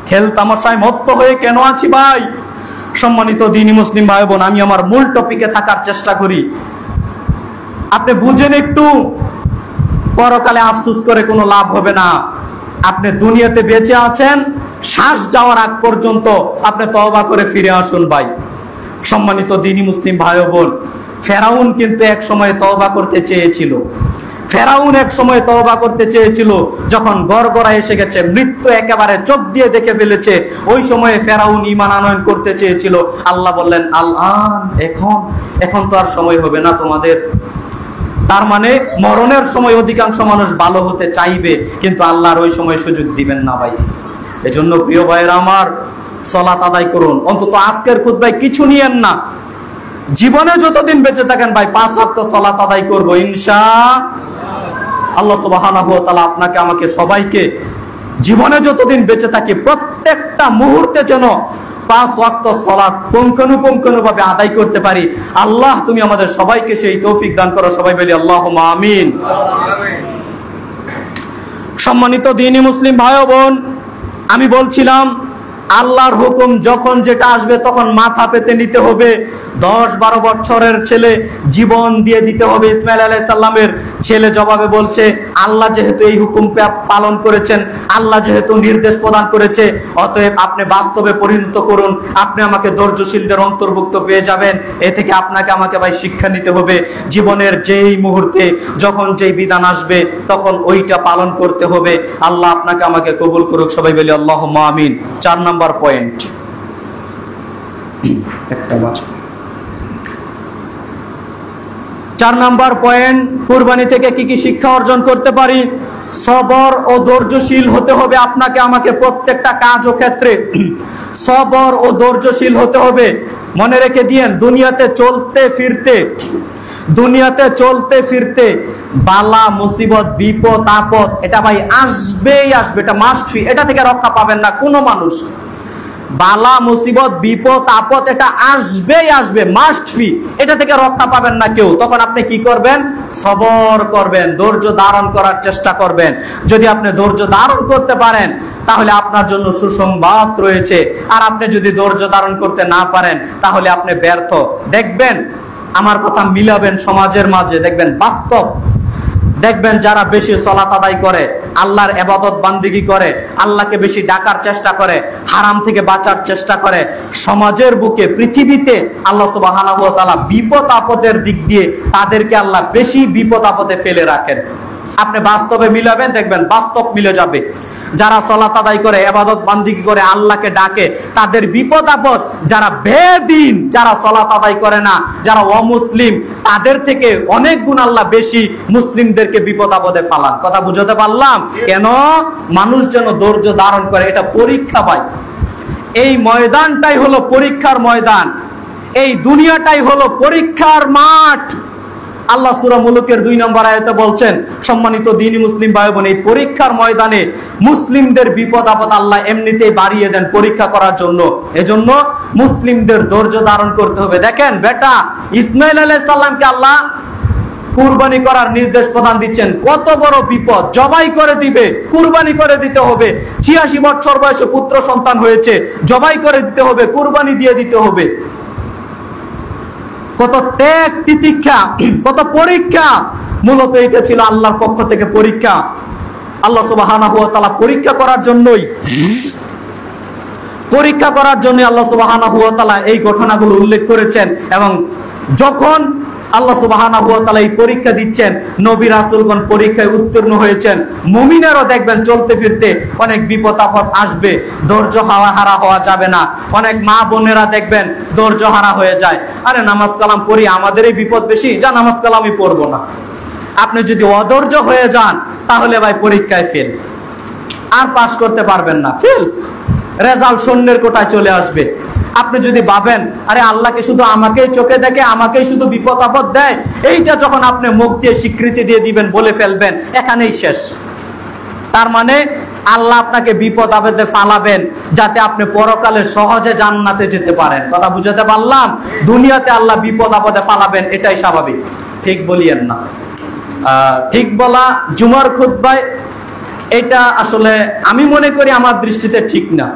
খেল তামাশায় মত্ত হয়ে কেন আছি ভাই? সম্মানিত দ্বীনি মুসলিম ভাই বোন, আমি আমার মূল টপিকে থাকার চেষ্টা করি। আপনি বুঝেন একটু, পরকালে আফসোস করে কোনো লাভ হবে না। আপনি দুনিয়াতে বেঁচে আছেন, শ্বাস যাওয়ার আগ পর্যন্ত আপনি তওবা করে ফিরে আসুন ভাই। সম্মানিত দ্বীনি মুসলিম ভাই বোন, ফেরাউন কিন্তু এক সময় তওবা করতে চেয়েছিল। ফেরাউন এক সময় তওবা করতে চেয়েছিল, যখন গড়গড়া এসে গেছে, মৃত্যু একেবারে চোখ দিয়ে দেখে ফেলেছে, ওই সময়ে ফেরাউন ঈমান আনয়ন করতে চেয়েছিল। আল্লাহ বললেন আল-আন, এখন তো আর সময় হবে না তোমাদের। তার মানে মরণের সময় অধিকাংশ মানুষ ভালো হতে চাইবে, কিন্তু আল্লাহর ওই সময় সুযোগ দিবেন না ভাই। এজন্য প্রিয় ভাইয়েরা আমার, সালাত আদায় করুন। অন্তত আজকের খুতবায় কিছু নিয়েন না, জীবনে যতদিন বেঁচে থাকেন ভাই 5 ওয়াক্ত সালাত আদায় করব ইনশাআল্লাহ। আল্লাহ সুবহানাহু ওয়া তাআলা আপনাকে আমাকে সবাইকে জীবনে যতদিন বেঁচে থাকি প্রত্যেকটা মুহূর্তে যেন 5 ওয়াক্ত সালাত পুঙ্খানুপুঙ্খভাবে আদায় করতে পারি। আল্লাহ তুমি আমাদের সবাইকে সেই তৌফিক দান করো। সবাই বলি আল্লাহুম্মা আমিন। সম্মানিত দ্বীনি মুসলিম ভাই ও বোন, আমি বলছিলাম আল্লাহর হুকুম যখন যেটা আসবে তখন মাথা পেতে নিতে হবে। 10-12 বছরের ছেলে জীবন দিয়ে দিতে হবে। ইসমাইল আলাইহিস সালামের ছেলে জবাবে বলছে, আল্লাহ যেহেতু এই হুকুম পালন করেছেন, আল্লাহ যেহেতু নির্দেশ প্রদান করেছে, অতএব আপনি বাস্তবে পরিণত করুন, আপনি আমাকে ধৈর্যশীলদের অন্তর্ভুক্ত পেয়ে যাবেন। এ থেকে আপনাকে আমাকে ভাই শিক্ষা নিতে হবে। জীবনের যেই মুহূর্তে যখন যেই বিধান আসবে তখন ওইটা পালন করতে হবে। আল্লাহ আপনাকে আমাকে কবুল করুক। সবাই বলি আল্লাহুম্মা আমিন। 4 নাম্বার পয়েন্ট, একটা বাঁচা। 4 নাম্বার পয়েন্ট, কুরবানি থেকে কি কি শিক্ষা অর্জন করতে পারি? সবর ও ধৈর্যশীল হতে হবে আপনাকে আমাকে প্রত্যেকটা কাজ ও ক্ষেত্রে। সবর ও ধৈর্যশীল হতে হবে। মনে রেখে দিয়েন, দুনিয়াতে চলতে ফিরতে বালা মুসিবত বিপদ আপদ এটা ভাই আসবেই আসবে, এটা মাস্ট ফি। এটা থেকে রক্ষা পাবেন না কোনো মানুষ। বালা মুসিবত বিপদ আপদ এটা আসবেই আসবে, মাস্ট ফি। এটা থেকে রক্ষা পাবেন না কেউ। তখন আপনি কি করবেন? সবর করবেন, ধৈর্য ধারণ করার চেষ্টা করবেন। যদি আপনি ধৈর্য ধারণ করতে পারেন তাহলে আপনার জন্য সুসংবাদ রয়েছে। আর আপনি যদি ধৈর্য ধারণ করতে না পারেন তাহলে আপনি ব্যর্থ। দেখবেন, আমার কথা মিলাবেন সমাজের মাঝে, দেখবেন বাস্তব, দেখবেন যারা বেশি সালাত আদায় করে, আল্লাহর ইবাদত বান্দিগি করে, আল্লাহকে বেশি ডাকার চেষ্টা করে, হারাম থেকে বাঁচার চেষ্টা করে, সমাজের বুকে পৃথিবীতে আল্লাহ সুবহানাহু ওয়া তাআলা বিপদ আপদের দিক দিয়ে তাদেরকে আল্লাহ বেশি বিপদ আপদে ফেলে রাখেন। আপনি বাস্তবে মিলাবেন, দেখবেন বাস্তব মিলে যাবে। যারা সালাত আদায় করে, ইবাদত বান্দিগি করে, আল্লাহকে ডাকে, তাদের বিপদ আপদ, যারা বেদিন, যারা সালাত আদায় করে না, যারা অমুসলিম, তাদের থেকে অনেক গুণ আল্লাহ বেশি মুসলিমদেরকে বিপদ আপদে ফালান। কথা বুঝাতে পারলাম? কেন? মানুষ যেন ধৈর্য ধারণ করে। এটা পরীক্ষা ভাই। এই ময়দানটাই হলো পরীক্ষার ময়দান, এই দুনিয়াটাই হলো পরীক্ষার মাঠ। আল্লাহ সূরা মুলুকের 2 নম্বর আয়াতে বলছেন, সম্মানিত দ্বীনি মুসলিম ভাই বোন, এই পরীক্ষার ময়দানে মুসলিমদের বিপদ আপদ আল্লাহ এমনিতেই বাড়িয়ে দেন পরীক্ষা করার জন্য। এজন্য মুসলিমদের ধৈর্য ধারণ করতে হবে। দেখেন বেটা ইসমাইল আলাইহিস সালামকে আল্লাহ কুরবানি করার নির্দেশ প্রদান দিচ্ছেন। কত বড় বিপদ! জবাই করে দিবে, কুরবানি করে দিতে হবে। 86 বছর বয়সে পুত্র সন্তান হয়েছে, জবাই করে দিতে হবে, কুরবানি দিয়ে দিতে হবে। কত ত্যাগ তিতিক্ষা, কত পরীক্ষা! মূলত এটা ছিল আল্লাহর পক্ষ থেকে পরীক্ষা। আল্লাহ সুবহানাহু ওয়া তাআলা পরীক্ষা করার জন্যই আল্লাহ সুবহানাহু ওয়া তাআলা এই ঘটনাগুলো উল্লেখ করেছেন। এবং যখন আল্লাহ সুবহানাহু ওয়া তাআলা এই পরীক্ষা দিচ্ছেন, নবী রাসূলগণ পরীক্ষায় উত্তীর্ণ হয়েছেন। মুমিনেরও দেখবেন চলতে ফিরতে অনেক বিপদ আপদ আসবে, ধৈর্য হারা হওয়া যাবে না। অনেক মা বোনেরা দেখবেন ধৈর্য হারা হয়ে যায়, আরে নামাজ কালাম পড়ি, আমাদের এই বিপদ বেশি, যা নামাজ কালামই পড়বো না। আপনি যদি অধৈর্য হয়ে যান তাহলে ভাই পরীক্ষায় ফেল, আর পাস করতে পারবেন না, ফেল। রেজাল্ট শূন্যের কোটায় চলে আসবে। আপনি যদি ভাবেন আরে আল্লাহকে শুধু আমাকেই চোখে দেখে, আমাকেই শুধু বিপদ আপদ দেয়, এইটা যখন আপনি মুখ দিয়ে স্বীকৃতি দিয়ে দিবেন, বলে ফেলবেন, এখানেই শেষ। তার মানে আল্লাহ আপনাকে বিপদ আপদে ফালাবেন যাতে আপনি পরকালে সহজে জান্নাতে যেতে পারেন। কথা বুঝাতে পারলাম? দুনিয়াতে আল্লাহ বিপদ আপদে ফালাবেন, এটাই স্বাভাবিক। ঠিক বলিয়েন না? ঠিক বলা জুমার খুতবায় এটা আসলে আমি মনে করি আমার দৃষ্টিতে ঠিক না।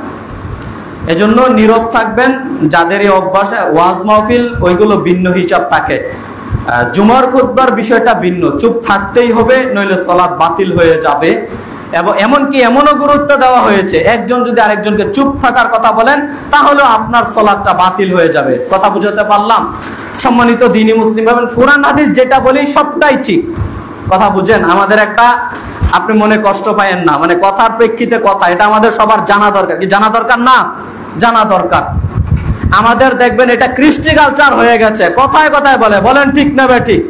এজন্য নীরব থাকবেন। যাদের এই অভ্যাস, ওয়াজ মাহফিল ওইগুলো ভিন্ন হিসাব থাকে, জুমার খুতবার বিষয়টা ভিন্ন। চুপ থাকতেই হবে, নইলে সালাত বাতিল হয়ে যাবে। এবং এমনকি এমনও গুরুত্ব দেওয়া হয়েছে, একজন যদি আরেকজনকে চুপ থাকার কথা বলেন তাহলে আপনার সালাতটা বাতিল হয়ে যাবে। কথা বুঝাতে পারলাম? সম্মানিত দ্বীনি মুসলিম ভাই, কোরআন হাদিস যেটা বলি সবটাই ঠিক। কথা বুঝেন? আমাদের একটা, আপনি মনে কষ্ট পায়েন না, মানে কথার প্রেক্ষিতে কথা, এটা আমাদের সবার জানা দরকার। কি জানা দরকার না? জানা দরকার। আমাদের দেখবেন এটা কৃষ্টি কালচার হয়ে গেছে, কথায় কথায় বলেন ঠিক না বেঠিক।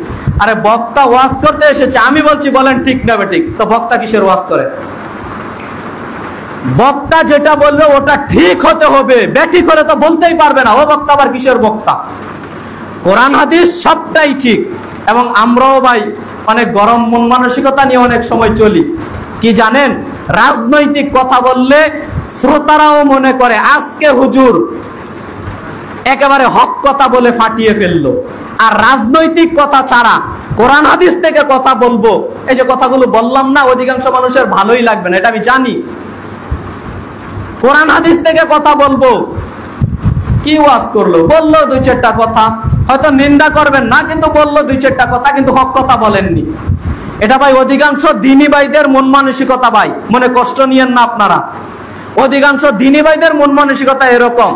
আরে বক্তা ওয়াজ করতে এসেছে, আমি বলছি বলেন ঠিক না বেঠিক, তো বক্তা কিসের ওয়াজ করে? বক্তা যেটা বলবে ওটা ঠিক হতে হবে, বেঠিক হলে তো বলতেই পারবে না। ও বক্তা আবার কিসের বক্তা? কোরআন হাদিস সবটাই ঠিক। এবং আমরাও ভাই অনেক গরম মন মানসিকতা নিয়ে অনেক সময় চলি। কি জানেন, রাজনৈতিক কথা বললে শ্রোতারাও মনে করে আজকে হুজুর একেবারে হক কথা বলে ফাটিয়ে ফেললো। আর রাজনৈতিক কথা ছাড়া কোরআন হাদিস থেকে কথা বলবো, এই যে কথাগুলো বললাম না, অধিকাংশ মানুষের ভালোই লাগবে না, এটা আমি জানি। কোরআন হাদিস থেকে কথা বলবো, কি ওয়াজ করলো, বললো দুই চারটা কথা, হয়তো নিন্দা করবেন না, কিন্তু বললো দুই চারটা কথা, কিন্তু হক কথা বলেননি। এটা ভাই অধিকাংশ দ্বীনি ভাইদের মন মানসিকতা। ভাই মনে কষ্ট নিয়েন না আপনারা, অধিকাংশ দ্বীনি ভাইদের মন মানসিকতা এরকম।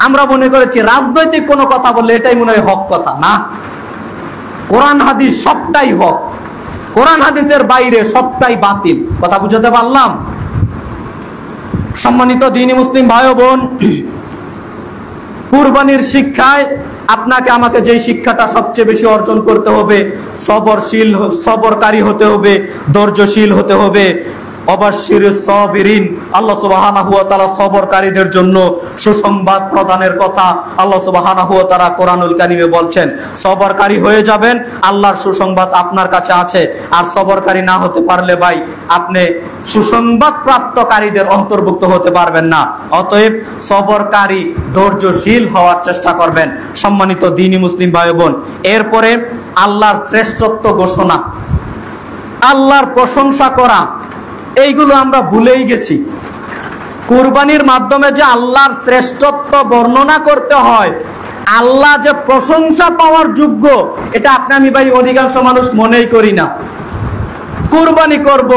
আমরা মনে করেছি রাজনৈতিক কোনো কথা বললে এটাই মনে হয় হক কথা। না, কোরআন হাদিস সবটাই হক, কোরআন হাদিসের বাইরে সবটাই বাতিল। কথা বুঝাতে পারলাম? সম্মানিত দ্বীনি মুসলিম ভাই ও বোন, কুরবানির শিক্ষায় আপনাকে আমাকে যে শিক্ষাটা সবচেয়ে বেশি অর্জন করতে হবে, সবরকারী হতে হবে, ধৈর্যশীল হতে হবে। অবশ্যির সাবিরিন, আল্লাহ সুবহানাহু ওয়া তাআলা সবরকারীদের জন্য সুসংবাদ প্রদানের কথা আল্লাহ সুবহানাহু ওয়া তাআলা কোরআনুল কারীমে বলছেন। সবরকারী হয়ে যাবেন, আল্লাহর সুসংবাদ আপনার কাছে আছে। আর সবরকারী না হতে পারলে ভাই আপনি সুসংবাদ প্রাপ্তকারীদের অন্তর্ভুক্ত হতে পারবেন না। অতএব সবরকারী, ধৈর্যশীল হওয়ার চেষ্টা করবেন। সম্মানিত দ্বীনি মুসলিম ভাই বোন, এরপরে আল্লাহর শ্রেষ্ঠত্ব ঘোষণা, আল্লাহর প্রশংসা করা, এইগুলো আমরা ভুলেই গেছি। কুরবানির মাধ্যমে যে আল্লাহর শ্রেষ্ঠত্ব বর্ণনা করতে হয়, আল্লাহ যে প্রশংসা পাওয়ার যোগ্য, এটা আপনি আমি ভাই অধিকাংশ মানুষ মনেই করি না। কুরবানি করব,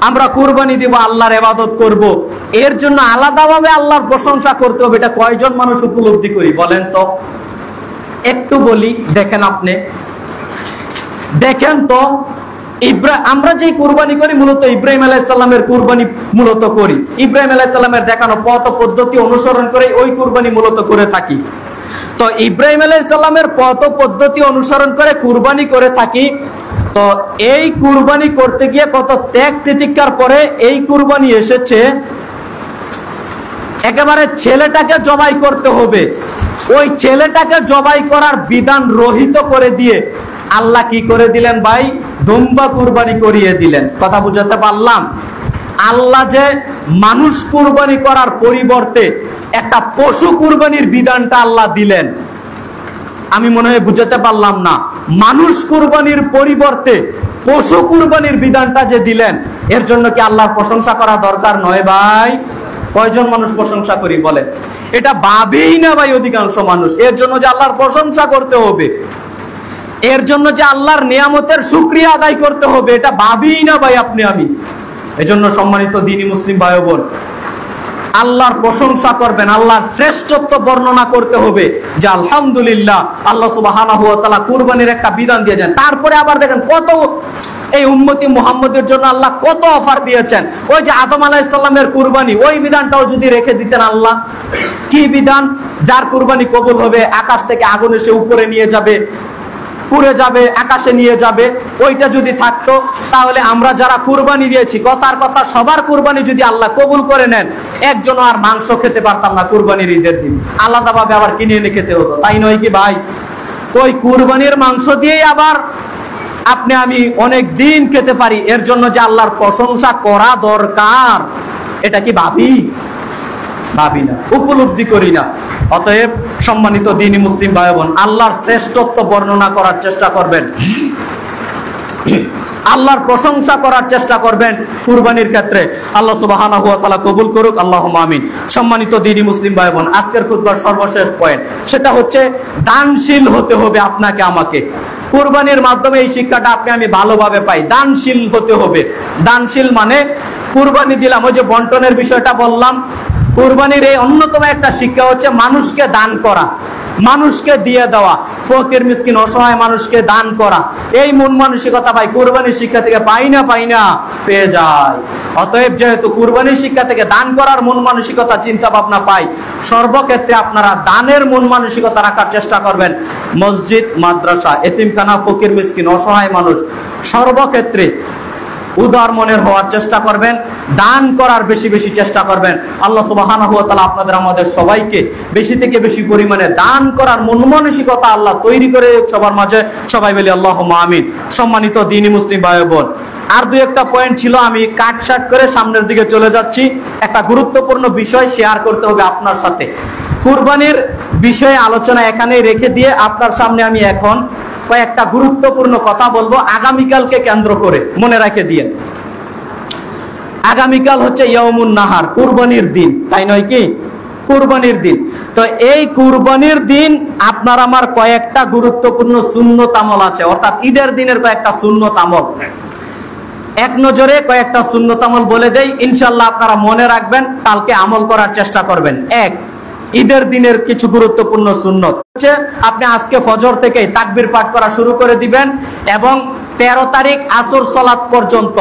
আমরা কুরবানি দিব, আল্লাহর ইবাদত করব, এর জন্য আলাদাভাবে আল্লাহর প্রশংসা করতে হবে, এটা কয়জন মানুষ উপলব্ধি করি বলেন তো? একটু বলি, দেখেন আপনি, দেখেন তো, আমরা যে কুরবানি করি মূলত ইব্রাহিম আলাইহিস সালামের কুরবানি মূলত করি। ইব্রাহিম আলাইহিস সালামের দেখানো পথ পদ্ধতি অনুসরণ করে ওই কুরবানি মূলত করে থাকি। তো ইব্রাহিম আলাইহিস সালামের পথ পদ্ধতি অনুসরণ করে কুরবানি করে থাকি। তো এই কুরবানি করতে গিয়ে কত ত্যাগ তিতিক্ষার পরে এই কুরবানি এসেছে। একেবারে ছেলেটাকে জবাই করতে হবে, ওই ছেলেটাকে জবাই করার বিধান রহিত করে দিয়ে আল্লাহ কি করে দিলেন ভাই? দুম্বা কুরবানি করিয়ে দিলেন। কথা বুঝাতে পারলাম? আল্লাহ যে মানুষ কুরবানি করার পরিবর্তে একটা পশু কুরবানির বিধানটা আল্লাহ দিলেন, আমি মনে হয় বুঝাতে পারলাম না। মানুষ কুরবানির পরিবর্তে পশু কুরবানির বিধানটা যে দিলেন, এর জন্য কি আল্লাহর প্রশংসা করা দরকার নয় ভাই? কয়জন মানুষ প্রশংসা করি বলে? এটা ভাবেই না ভাই অধিকাংশ মানুষ। এর জন্য যে আল্লাহর প্রশংসা করতে হবে, এর জন্য যে আল্লাহর নিয়ামতের শুকরিয়া আদায় করতে হবে, এটা ভাবিই না ভাই আপনি আমি। এজন্য সম্মানিত দ্বীনি মুসলিম ভাই বোন, আল্লাহর প্রশংসা করবেন, আল্লাহর শ্রেষ্ঠত্ব বর্ণনা করতে হবে যে আলহামদুলিল্লাহ আল্লাহ সুবহানাহু ওয়া তাআলা কুরবানির একটা বিধান দিয়েছেন। তারপরে আবার দেখেন কত এই উম্মতি মুহাম্মদের জন্য আল্লাহ কত অফার দিয়েছেন। ওই যে আদম আলাইহিস সালামের কুরবানি, ওই বিধানটাও যদি রেখে দিতেন আল্লাহ, কি বিধান? যার কুরবানি কবুল হবে আকাশ থেকে আগুন এসে উপরে নিয়ে যাবে, পুড়ে যাবে, আকাশে নিয়ে যাবে, ওইটা যদি থাকতো তাহলে আমরা যারা কুরবানি দিয়েছি, কথার কথা সবার কুরবানি যদি আল্লাহ কবুল করে নেন, একজন আর মাংস খেতে পারতাম না কুরবানির ঈদের দিন, আলাদাভাবে আবার কিনে এনে খেতে হতো, তাই নয় কি ভাই? ওই কুরবানির মাংস দিয়েই আবার আপনি আমি অনেক দিন খেতে পারি। এর জন্য যে আল্লাহর প্রশংসা করা দরকার, এটা কি ভাবি? ভাবি না, উপলব্ধি করি না। অতএব সম্মানিত দ্বীনি মুসলিম ভাই বোন, আল্লাহর শ্রেষ্ঠত্ব বর্ণনা করার চেষ্টা করবেন, আল্লাহর প্রশংসা করার চেষ্টা করবেন কুরবানির ক্ষেত্রে। আল্লাহ সুবহানাহু ওয়া তাআলা কবুল করুক, আল্লাহুম্মা আমিন। সম্মানিত দ্বীনি মুসলিম ভাই বোন, আজকের খুতবার সর্বশেষ পয়েন্ট, সেটা হচ্ছে দানশীল হতে হবে আপনাকে আমাকে। কুরবানির মাধ্যমে এই শিক্ষাটা আপনি আমি ভালোভাবে পাই, দানশীল হতে হবে। দানশীল মানে কুরবানি দিলাম, ওই যে বন্টনের বিষয়টা বললাম, কুরবানির এই অন্যতম একটা শিক্ষা হচ্ছে মানুষকে দান করা, মানুষকে দিয়ে দেওয়া, ফকির মিসকিন অসহায় মানুষকে দান করা। এই মন মানসিকতা ভাই কুরবানির শিক্ষা থেকে পাই না পেয়ে যায়। অতএব যেহেতু কুরবানির শিক্ষা থেকে দান করার মন মানসিকতা চিন্তা ভাবনা পাই, সর্বক্ষেত্রে আপনারা দানের মন মানসিকতা রাখার চেষ্টা করবেন। মসজিদ, মাদ্রাসা, এতিমখানা, ফকির মিসকিন অসহায় মানুষ, সর্বক্ষেত্রে উদার মনের হওয়ার চেষ্টা করবেন, দান করার বেশি বেশি চেষ্টা করবেন। আল্লাহ সুবহানাহু ওয়া তাআলা আপনাদের আমাদের সবাইকে বেশি থেকে বেশি পরিমাণে দান করার মন মানসিকতা আল্লাহ তৈরি করে সবার মাঝে, সবাই বলি আল্লাহুম্মা আমিন। সম্মানিত দ্বীনি মুসলিম ভাই বোন, আর দুই একটা পয়েন্ট ছিল, আমি কাটছাট করে সামনের দিকে চলে যাচ্ছি। একটা গুরুত্বপূর্ণ বিষয় শেয়ার করতে হবে আপনার সাথে। কুরবানির বিষয়ে আলোচনা এখানেই রেখে দিয়ে আপনার সামনে আমি এখন কয়েকটা গুরুত্বপূর্ণ কথা বলবো আগামীকালকে কেন্দ্র করে, মনে রেখে দিয়ে। আগামীকাল হচ্ছে ইয়াউমুন নাহার, কুরবানির দিন, তাই নয় কি? কুরবানির দিন। তো এই কুরবানির দিন আপনার আমার কয়েকটা গুরুত্বপূর্ণ সুন্নত আমল আছে, অর্থাৎ ঈদের দিনের কয়েকটা সুন্নত আমল। এক নজরে কয়েকটা সুন্নত আমল বলে দেই, ইনশাআল্লাহ আপনারা মনে রাখবেন, কালকে আমল করার চেষ্টা করবেন। এক, ঈদের দিনের কিছু গুরুত্বপূর্ণ সুন্নত হচ্ছে, আপনি আজকে ফজর থেকে তাকবীর পাঠ করা শুরু করে দিবেন এবং 13 তারিখ আসর সালাত পর্যন্ত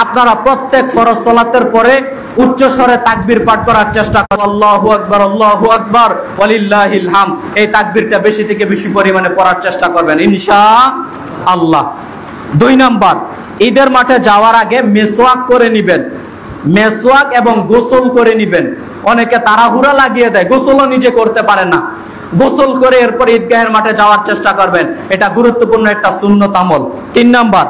আপনারা প্রত্যেক ফরজ সালাতের পরে উচ্চ স্বরে তাকবীর পাঠ করার চেষ্টা করুন। আল্লাহু আকবার, আল্লাহু আকবার, ওয়ালিল্লাহিল হামদ। এই তাকবীরটা বেশি থেকে বেশি পরিমাণে পড়ার চেষ্টা করবেন ইনশাআল্লাহ। 2 নাম্বার, ঈদের মাঠে যাওয়ার আগে মেসওয়াক করে নেবেন, মেসওয়াক এবং গোসল করে নেবেন। অনেকে তাড়াহুড়া লাগিয়ে দেয়, গোসলও নিজে করতে পারে না। গোসল করে এরপর ঈদগাহের মাঠে যাওয়ার চেষ্টা করবেন, এটা গুরুত্বপূর্ণ একটা সুন্নত আমল। 3 নাম্বার,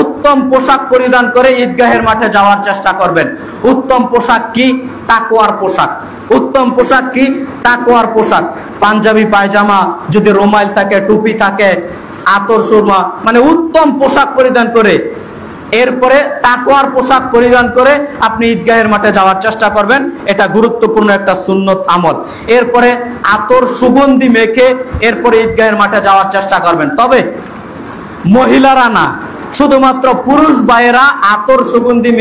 উত্তম পোশাক পরিধান করে ঈদগাহের মাঠে যাওয়ার চেষ্টা করবেন। উত্তম পোশাক কি? তাকওয়ার পোশাক। উত্তম পোশাক কি? তাকওয়ার পোশাক। পাঞ্জাবি পায়জামা, যদি রুমাল থাকে, টুপি থাকে, আতর সুরমা, মানে উত্তম পোশাক পরিধান করে, এরপরে তাকওয়ার পোশাক পরিধান করে আপনি ঈদগাহের মাঠে যাওয়ার চেষ্টা করবেন, এটা গুরুত্বপূর্ণ একটা সুন্নত আমল। এরপরে আতর সুগন্ধি মেখে এরপরে ঈদগাহের মাঠে যাওয়ার চেষ্টা করবেন। তবে মহিলারা না, শুধুমাত্র পুরুষ ভাইয়েরা আতর সুগন্ধি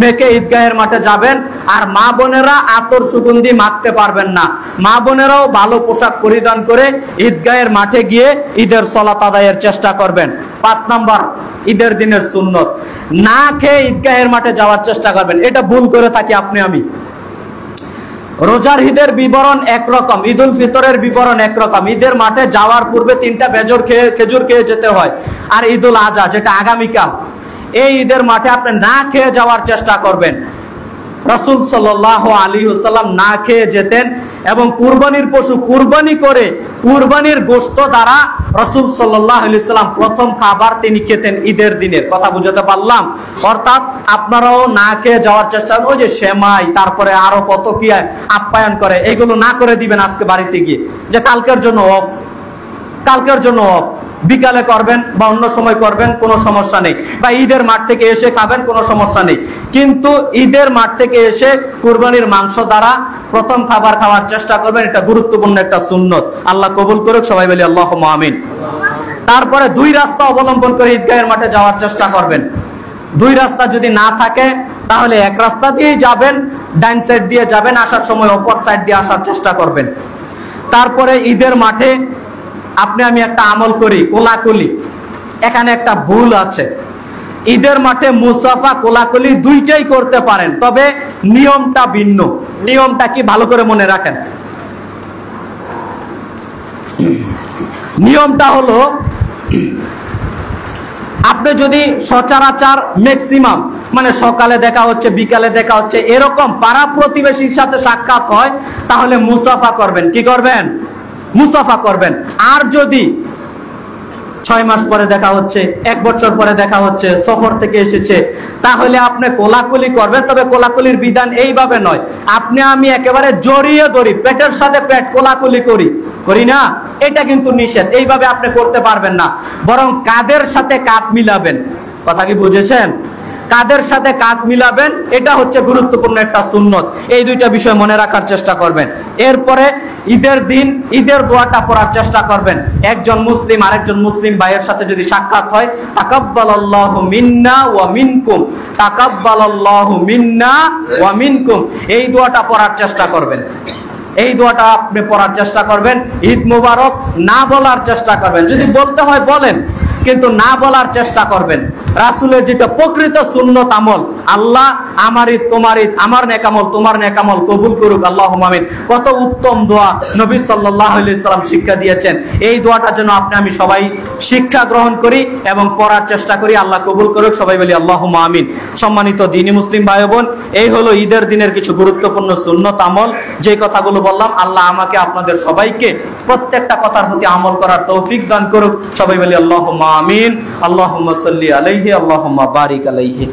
মেখে ঈদগাহের মাঠে যাবেন, আর মা বোনেরা আতর সুগন্ধি মাখতে পারবেন না। মা বোনেরাও ভালো পোশাক পরিধান করে ঈদগাহের মাঠে গিয়ে ঈদের সালাত আদায়ের চেষ্টা করবেন। 5 নাম্বার, ঈদের দিনের সুন্নত, না খেয়ে ঈদগাহের মাঠে যাওয়ার চেষ্টা করবেন। এটা ভুল করে থাকি আমি। রোজার ঈদের বিবরণ একরকম, ঈদ উল ফিতরের বিবরণ একরকম। ঈদের মাঠে যাওয়ার পূর্বে 3টা খেজুর খেয়ে যেতে হয়। আর ঈদ উল আজহা, যেটা আগামীকাল, এই ঈদের মাঠে আপনি না খেয়ে যাওয়ার চেষ্টা করবেন। রাসূল সাল্লাল্লাহু আলাইহি ওয়াসাল্লাম না খেয়ে যেতেন এবং কুরবানির পশু কুরবানি করে কুরবানির গোশত দ্বারা রাসূল সাল্লাল্লাহু আলাইহি ওয়াসাল্লাম প্রথম খাবার তিনি খেতেন ঈদের দিনের। কথা বুঝাতে পারলাম? অর্থাৎ আপনারাও না খেয়ে যাওয়ার চেষ্টা, ওই যে সেমাই, তারপরে আরো কত কি আপ্যায়ন করে, এগুলো না করে দিবেন আজকে বাড়িতে গিয়ে, যে কালকের জন্য অফ, কালকের জন্য অফ, বিকালে করবেন বা অন্য সময় করবেন, কোনো সমস্যা নেই। বা ঈদের মাঠ থেকে এসে খাবেন, কোনো সমস্যা নেই। কিন্তু ঈদের মাঠ থেকে এসে কুরবানির মাংস দ্বারা প্রথম খাবার খাওয়ার চেষ্টা করবেন, এটা গুরুত্বপূর্ণ একটা সুন্নত। আল্লাহ কবুল করুক, সবাই বলি আল্লাহুম্মা আমিন। তারপরে 2 রাস্তা অবলম্বন করে ঈদগাহের মাঠে যাওয়ার চেষ্টা করবেন। 2 রাস্তা যদি না থাকে তাহলে এক রাস্তা দিয়েই যাবেন, ডাইন সাইড দিয়ে যাবেন, আসার সময় অপর সাইড দিয়ে আসার চেষ্টা করবেন। তারপরে ঈদের মাঠে আমি একটা আমল করি, কোলাকুলি। এখানে একটা ভুল আছে। ঈদের মাঠে মুসাফা কোলাকুলি দুইটাই করতে পারেন, তবে নিয়মটা ভিন্ন। নিয়মটা কি? ভালো করে মনে রাখেন। নিয়মটা হলো, আপনি যদি সচরাচর ম্যাক্সিমাম, মানে সকালে দেখা হচ্ছে, বিকালে দেখা হচ্ছে, এরকম পাড়া প্রতিবেশীর সাথে সাক্ষাৎ হয়, তাহলে মুসাফা করবেন। কি করবেন? মুসাফা করবেন। আর যদি 6 মাস পরে দেখা হচ্ছে, 1 বছর পরে দেখা হচ্ছে, সফর থেকে এসেছে, তাহলে আপনি কোলাকুলি করবেন। তবে কোলাকুলির বিধান এইভাবে নয়, আমি একেবারে জড়িয়ে ধরি, পেটের সাথে পেট কোলাকুলি করি না, এটা কিন্তু নিষেধ। এইভাবে আপনি করতে পারবেন না, বরং কাঁধের সাথে কাঁধ মিলাবেন। কথা কি বুঝেছেন? কাঁধের সাথে কাঁধ মিলাবেন, এটা হচ্ছে গুরুত্বপূর্ণ একটা সুন্নত। এই 2টা বিষয় মনে রাখার চেষ্টা করবেন। এরপরে ঈদের দিন ঈদের দোয়াটা পড়ার চেষ্টা করবেন। একজন মুসলিম আরেকজন মুসলিম ভাইয়ের সাথে যদি সাক্ষাৎ হয়, তাকাব্বালাল্লাহু মিন্না ওয়া মিনকুম, তাকাব্বালাল্লাহু মিন্না ওয়া মিনকুম, এই দোয়াটা পড়ার চেষ্টা করবেন। এই দোয়াটা আপনি পড়ার চেষ্টা করবেন। ঈদ মোবারক না বলার চেষ্টা করবেন, যদি বলতে হয় বলেন, কিন্তু না বলার চেষ্টা করবেন। রাসূলের যেটা প্রকৃত সুন্নত আমল, আল্লাহ আমার ঈদ তোমার ঈদ, আমার নেকামল তোমার নেকামল কবুল করুক, আল্লাহুম্মা আমিন। কত উত্তম দোয়া নবী সাল্লাল্লাহু আলাইহি সাল্লাম শিক্ষা দিয়েছেন। এই দোয়াটা যেন আপনি আমি সবাই শিক্ষা গ্রহণ করি এবং পড়ার চেষ্টা করি। আল্লাহ কবুল করুক, সবাই বলি আল্লাহুম্মা আমিন। সম্মানিত দ্বীনি মুসলিম ভাই বোন, এই হলো ঈদের দিনের কিছু গুরুত্বপূর্ণ সুন্নত আমল, যে কথাগুলো বললাম। আল্লাহ আমাকে আপনাদের সবাইকে প্রত্যেকটা কথার প্রতি আমল করার তৌফিক দান করুক, সবাই বলি আল্লাহুম্মা আমিন। আল্লাহুম্মা সাল্লি আলাইহি, আল্লাহুম্মা বারিক আলাইহি।